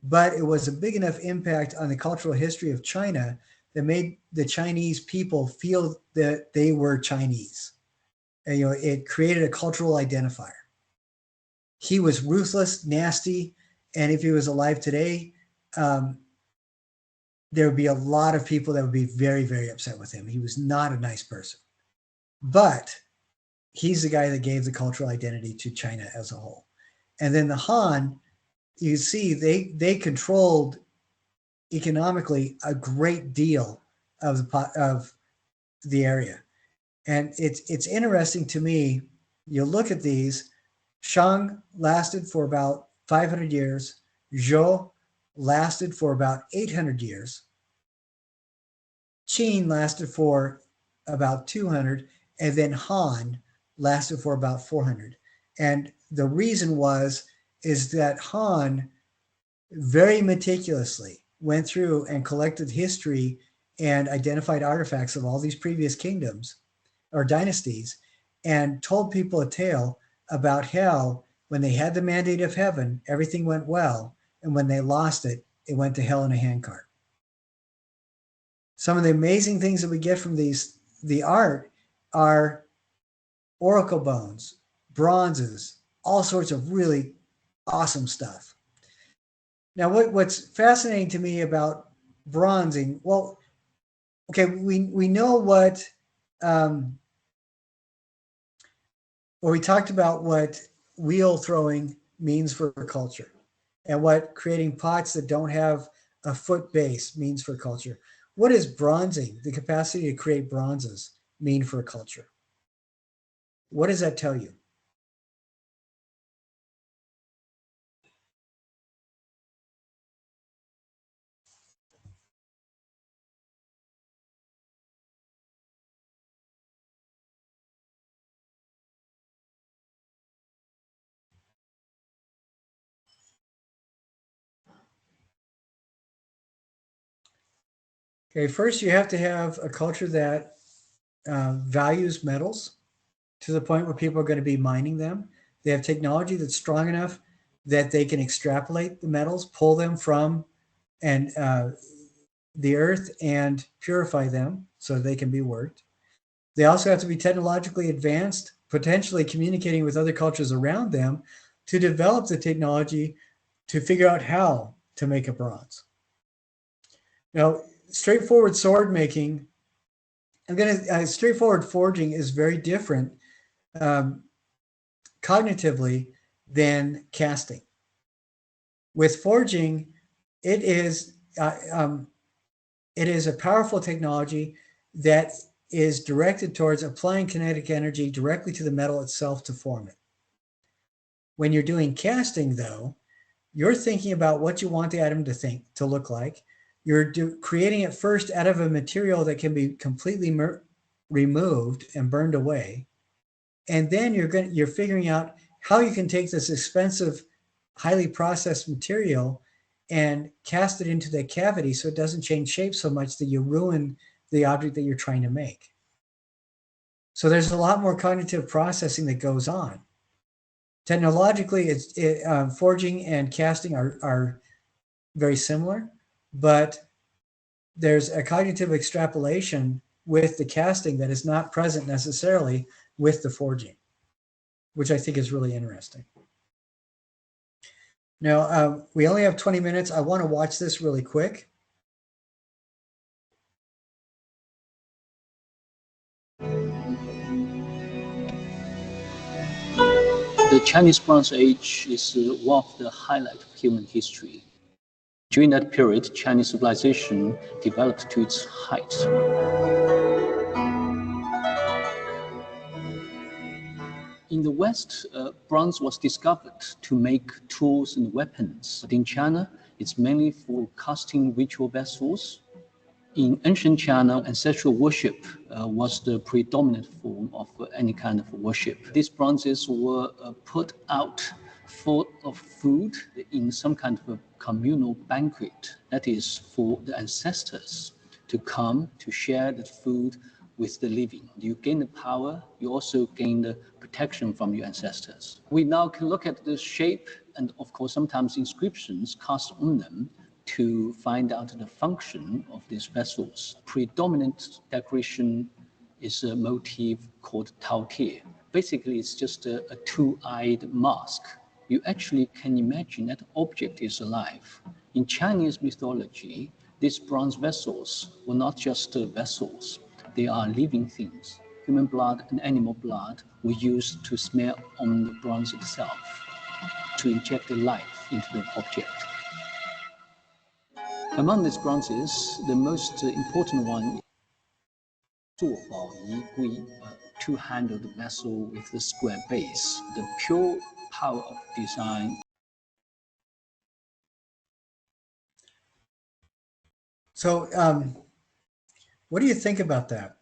But it was a big enough impact on the cultural history of China that made the Chinese people feel that they were Chinese. And, it created a cultural identifier. He was ruthless, nasty, and if he was alive today, there would be a lot of people that would be very, very upset with him. He was not a nice person. But he's the guy that gave the cultural identity to China as a whole. And then the Han, you see, they controlled economically a great deal of the area. And it's interesting to me. You look at these. Shang lasted for about 500 years. Zhou lasted for about 800 years. Qin lasted for about 200, and then Han lasted for about 400. And the reason is that Han very meticulously went through and collected history and identified artifacts of all these previous kingdoms or dynasties and told people a tale about how when they had the mandate of heaven, everything went well, and when they lost it, it went to hell in a handcart. Some of the amazing things that we get from the art are oracle bones, bronzes, all sorts of really awesome stuff. Now, what's fascinating to me about bronzing, well, okay, we know what we talked about what wheel throwing means for culture and what creating pots that don't have a foot base means for culture. What is bronzing, the capacity to create bronzes, mean for culture? What does that tell you? Okay, first you have to have a culture that values metals to the point where people are going to be mining them. They have technology that's strong enough that they can extrapolate the metals, pull them from the earth and purify them so they can be worked. They also have to be technologically advanced, potentially communicating with other cultures around them to develop the technology to figure out how to make a bronze. Now, straightforward sword making, straightforward forging is very different cognitively than casting. With forging, it is it is a powerful technology that is directed towards applying kinetic energy directly to the metal itself to form it. When you're doing casting, though, you're thinking about what you want the item to look like. You're creating it first out of a material that can be completely removed and burned away. And then you're figuring out how you can take this expensive, highly processed material and cast it into the cavity so it doesn't change shape so much that you ruin the object that you're trying to make. So there's a lot more cognitive processing that goes on. Technologically, forging and casting are very similar, but there's a cognitive extrapolation with the casting that is not present necessarily with the forging, which I think is really interesting. Now, we only have 20 minutes. I want to watch this really quick. The Chinese Bronze Age is one of the highlights of human history. During that period, Chinese civilization developed to its height. In the West, bronze was discovered to make tools and weapons. But in China, it's mainly for casting ritual vessels. In ancient China, ancestral worship was the predominant form of any kind of worship. These bronzes were put out full of food in some kind of a communal banquet. That is for the ancestors to come to share the food with the living. You gain the power, you also gain the protection from your ancestors. We now can look at the shape and, of course, sometimes inscriptions cast on them to find out the function of these vessels. Predominant decoration is a motif called Tao Tie. Basically, it's just a two-eyed mask. You actually can imagine that object is alive. In Chinese mythology, these bronze vessels were not just vessels. They are living things. Human blood and animal blood were used to smear on the bronze itself to inject the life into the object. Among these bronzes, the most important one is two-handled vessel with a square base. The pure power of design. So, what do you think about that?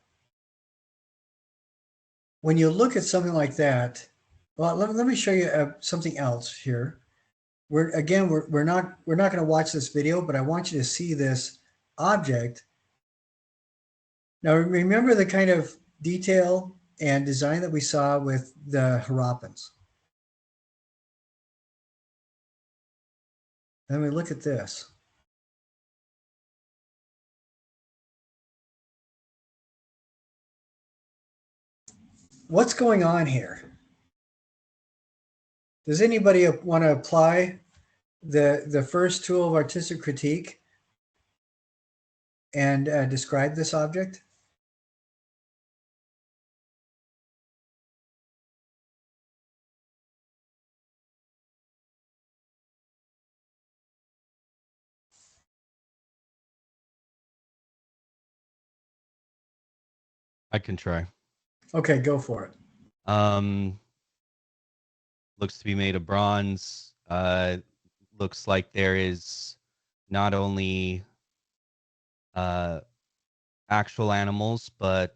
When you look at something like that, well, let me show you something else here. We're not going to watch this video, but I want you to see this object. Now, remember the kind of detail and design that we saw with the Harappans. Then we look at this. What's going on here? Does anybody want to apply the first tool of artistic critique and describe this object? I can try. Okay, go for it. Looks to be made of bronze. Looks like there is not only actual animals, but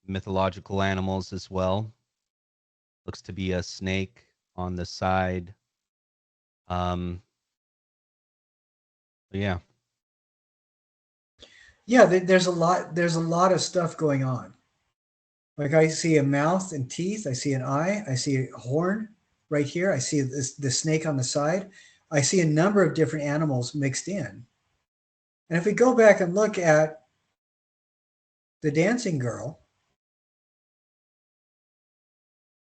mythological animals as well. Looks to be a snake on the side. Yeah. Yeah, there's a lot of stuff going on. Like I see a mouth and teeth, I see an eye, I see a horn right here, I see the snake on the side. I see a number of different animals mixed in. And if we go back and look at the dancing girl,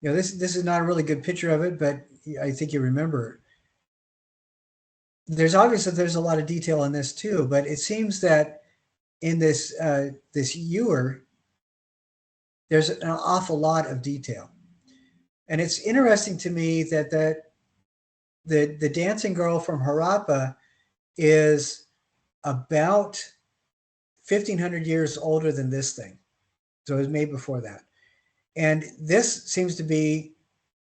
this is not a really good picture of it, but I think you remember. There's a lot of detail in this too, but it seems that in this ewer, there's an awful lot of detail. And it's interesting to me that the dancing girl from Harappa is about 1,500 years older than this thing. So it was made before that. And this seems to be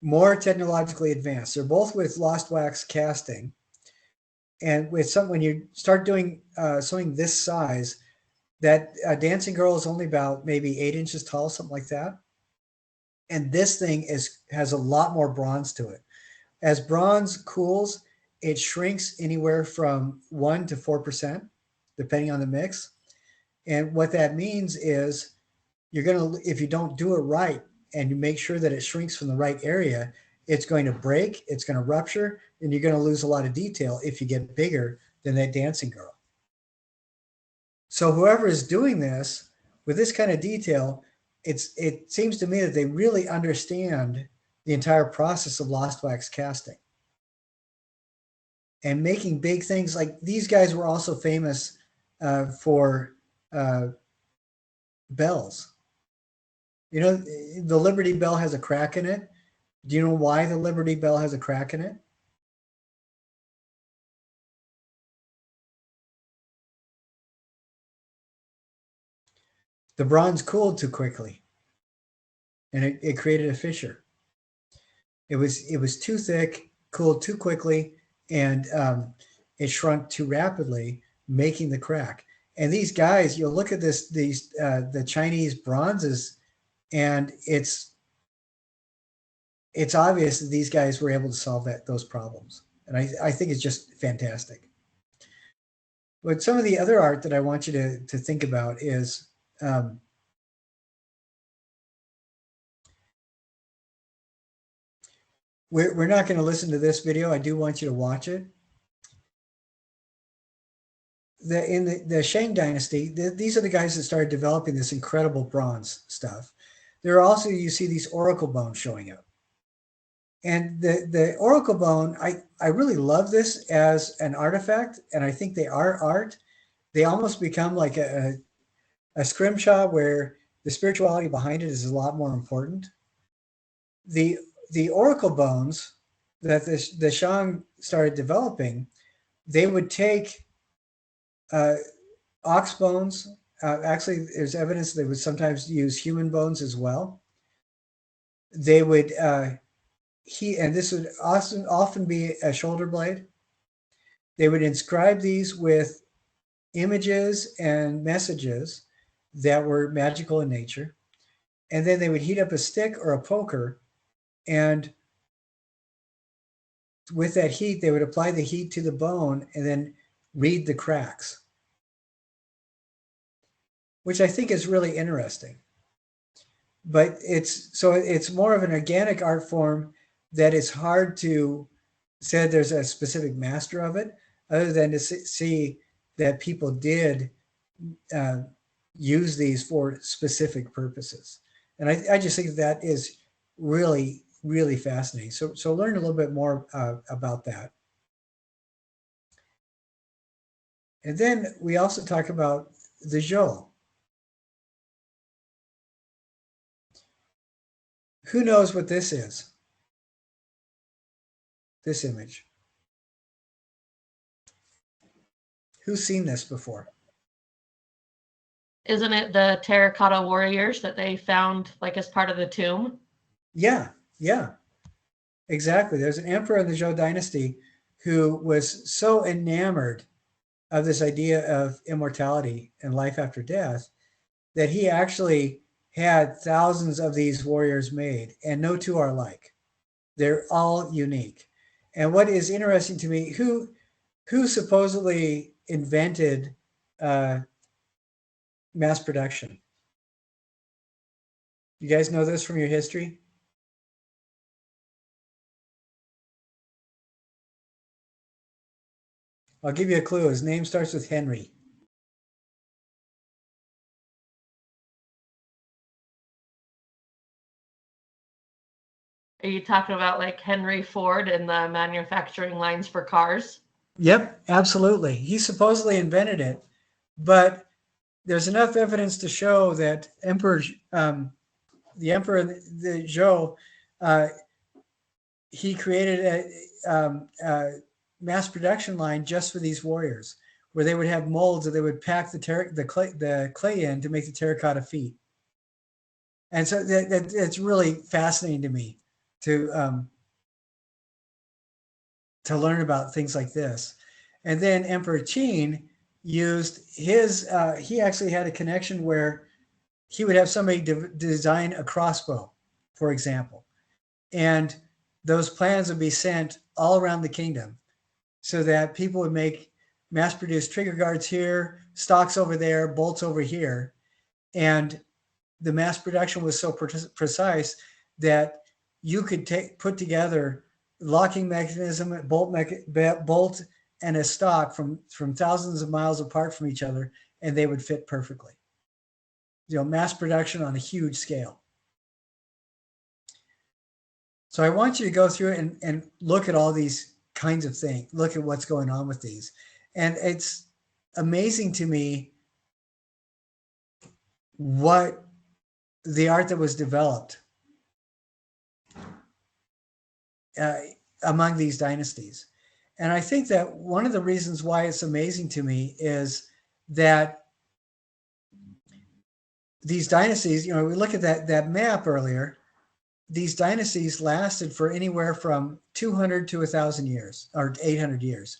more technologically advanced. They're both with lost wax casting. And with some, when you start doing something this size, that dancing girl is only about maybe 8 inches tall, something like that. And this thing has a lot more bronze to it. As bronze cools, it shrinks anywhere from 1 to 4%, depending on the mix. And what that means is you're going to, if you don't do it right and you make sure that it shrinks from the right area, it's going to break, it's going to rupture, and you're going to lose a lot of detail if you get bigger than that dancing girl. So whoever is doing this with this kind of detail, it seems to me that they really understand the entire process of lost wax casting and making big things. Like these guys were also famous for bells. You know, the Liberty Bell has a crack in it. Do you know why the Liberty Bell has a crack in it? The bronze cooled too quickly, and it created a fissure. It was too thick, cooled too quickly, and it shrunk too rapidly, making the crack. And these guys, you'll look at the Chinese bronzes, and it's obvious that these guys were able to solve those problems. And I think it's just fantastic. But some of the other art that I want you to think about is we're not going to listen to this video. I do want you to watch it. In the Shang Dynasty, these are the guys that started developing this incredible bronze stuff. There are also, you see these oracle bones showing up. And the oracle bone, I really love this as an artifact, and I think they are art. They almost become like a scrimshaw where the spirituality behind it is a lot more important. The oracle bones that the Shang started developing, they would take ox bones. Actually, there's evidence they would sometimes use human bones as well. They would and this would often be a shoulder blade. They would inscribe these with images and messages that were magical in nature. And then they would heat up a stick or a poker, and with that heat, they would apply the heat to the bone and then read the cracks, which I think is really interesting. But it's more of an organic art form that is hard to say there's a specific master of it, other than to see that people did use these for specific purposes. And I just think that is really, really fascinating. So learn a little bit more about that. And then we also talk about the Zhou. Who knows what this is? This image. Who's seen this before? Isn't it the terracotta warriors that they found like as part of the tomb? Yeah, exactly. There's an emperor in the Zhou dynasty who was so enamored of this idea of immortality and life after death that he actually had thousands of these warriors made, and no two are alike. They're all unique. And what is interesting to me, who supposedly invented mass production? You guys know this from your history? I'll give you a clue. His name starts with Henry. Are you talking about like Henry Ford and the manufacturing lines for cars? Yep, absolutely. He supposedly invented it, but there's enough evidence to show that the emperor, the Zhou, he created a mass production line just for these warriors, where they would have molds that they would pack the clay in to make the terracotta feet. And so it's really fascinating to me to learn about things like this. And then Emperor Qin used his, he actually had a connection where he would have somebody design a crossbow, for example. And those plans would be sent all around the kingdom so that people would make mass-produced trigger guards here, stocks over there, bolts over here. And the mass production was so precise that you could put together locking mechanism, bolt and a stock from thousands of miles apart from each other, and they would fit perfectly. You know, mass production on a huge scale. So I want you to go through it and look at all these kinds of things, look at what's going on with these. And it's amazing to me what the art that was developed among these dynasties. And I think that one of the reasons why it's amazing to me is that these dynasties, you know, we look at that map earlier, these dynasties lasted for anywhere from 200 to 1,000 years or 800 years.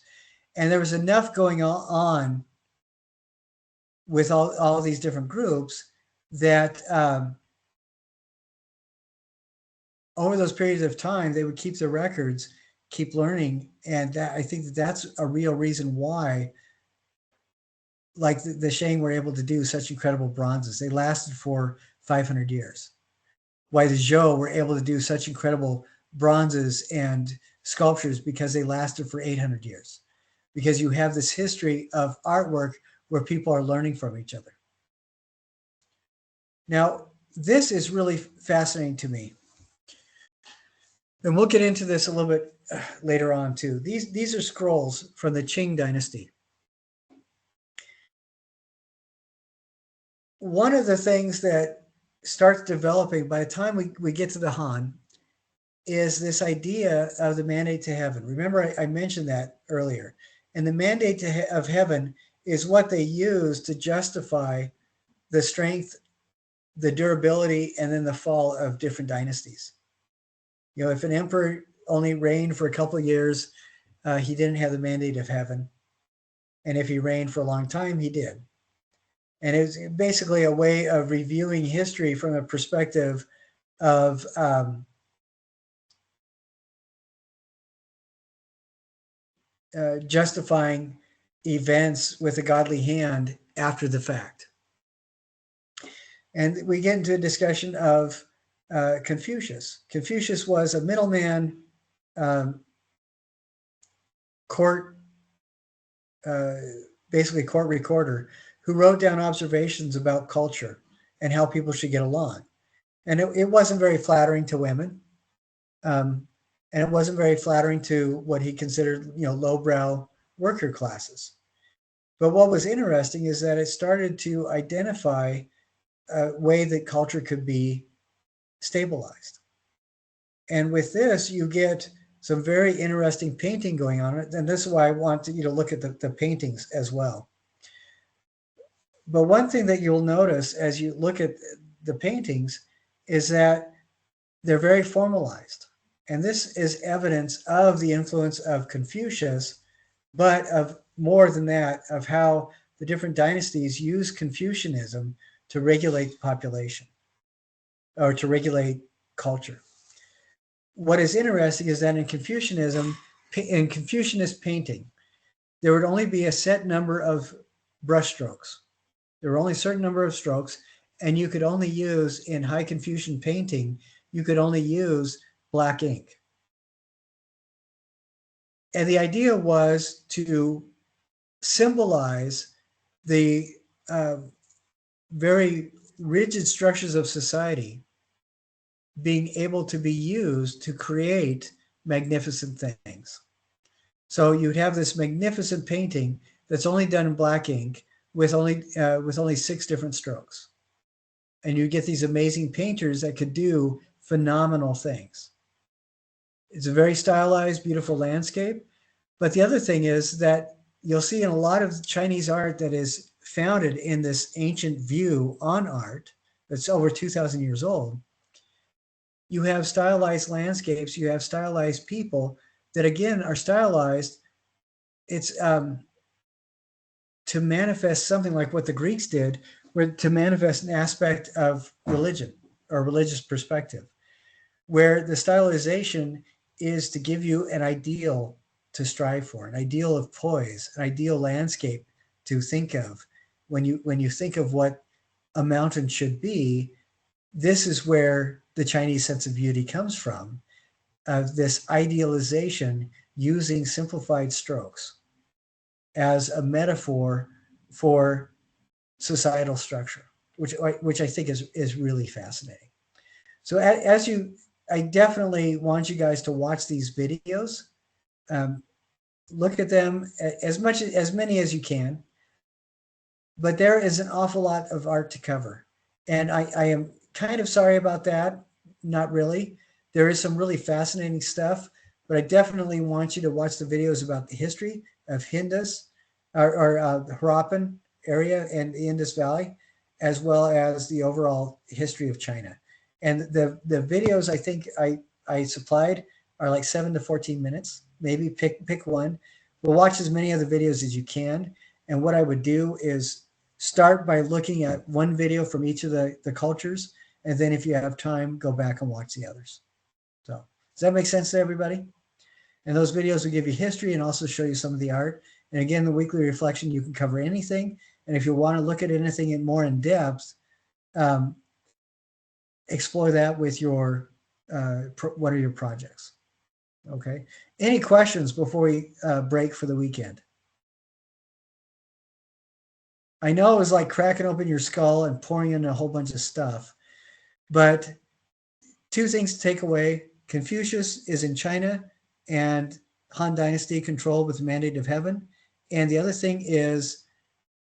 And there was enough going on with all these different groups that over those periods of time, they would keep their records, keep learning. And I think that's a real reason why, like the Shang were able to do such incredible bronzes. They lasted for 500 years. Why the Zhou were able to do such incredible bronzes and sculptures, because they lasted for 800 years. Because you have this history of artwork where people are learning from each other. Now, this is really fascinating to me. And we'll get into this a little bit later on too. These are scrolls from the Qing dynasty. One of the things that starts developing by the time we get to the Han is this idea of the mandate to heaven. Remember, I mentioned that earlier. And the mandate of heaven is what they use to justify the strength, the durability, and then the fall of different dynasties. You know, if an emperor only reigned for a couple of years, he didn't have the mandate of heaven. And if he reigned for a long time, he did. And it's basically a way of reviewing history from a perspective of justifying events with a godly hand after the fact. And we get into a discussion of Confucius. Confucius was a middleman, basically court recorder, who wrote down observations about culture and how people should get along. And it wasn't very flattering to women. And it wasn't very flattering to what he considered, you know, lowbrow worker classes. But what was interesting is that it started to identify a way that culture could be stabilized. And with this, you get some very interesting painting going on. And this is why I want you to look at the paintings as well. But one thing that you'll notice as you look at the paintings is that they're very formalized. And this is evidence of the influence of Confucius, but of more than that, of how the different dynasties use Confucianism to regulate the population or to regulate culture. What is interesting is that in Confucianism, in Confucianist painting, there would only be a set number of brush strokes. There were only a certain number of strokes, and you could only use, in High Confucian painting, you could only use black ink. And the idea was to symbolize the very rigid structures of society being able to be used to create magnificent things. So you'd have this magnificent painting that's only done in black ink with only 6 different strokes. And you get these amazing painters that could do phenomenal things. It's a very stylized, beautiful landscape. But the other thing is that you'll see in a lot of Chinese art that is founded in this ancient view on art that's over 2,000 years old, you have stylized landscapes, you have stylized people that again are stylized. It's to manifest something like what the Greeks did, where to manifest an aspect of religion or religious perspective, where the stylization is to give you an ideal to strive for, an ideal of poise, an ideal landscape to think of. When you think of what a mountain should be, this is where the Chinese sense of beauty comes from, this idealization using simplified strokes as a metaphor for societal structure, which I think is really fascinating. So I definitely want you guys to watch these videos. Look at them as many as you can. But there is an awful lot of art to cover, and I am kind of sorry about that. Not really. There is some really fascinating stuff, but I definitely want you to watch the videos about the history of Indus or the Harappan area and the Indus Valley, as well as the overall history of China. And the videos I think I supplied are like 7 to 14 minutes. Maybe pick one. We'll watch as many of the videos as you can. And what I would do is start by looking at one video from each of the cultures. And then if you have time, go back and watch the others. So does that make sense to everybody? And those videos will give you history and also show you some of the art. And again, the weekly reflection, you can cover anything. And if you want to look at anything more in depth, explore that with your, what are your projects? Okay. Any questions before we break for the weekend? I know it was like cracking open your skull and pouring in a whole bunch of stuff, but two things to take away. Confucius is in China and Han Dynasty controlled with the mandate of heaven. And the other thing is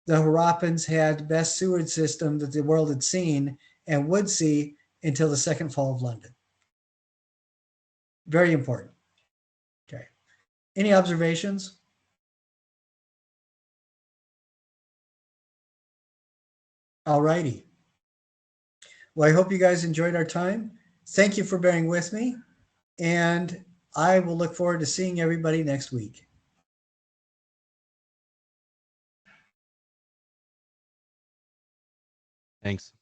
the Harappans had the best sewage system that the world had seen and would see until the second fall of London. Very important. Okay. Any observations? All righty. Well, I hope you guys enjoyed our time. Thank you for bearing with me. And I will look forward to seeing everybody next week. Thanks.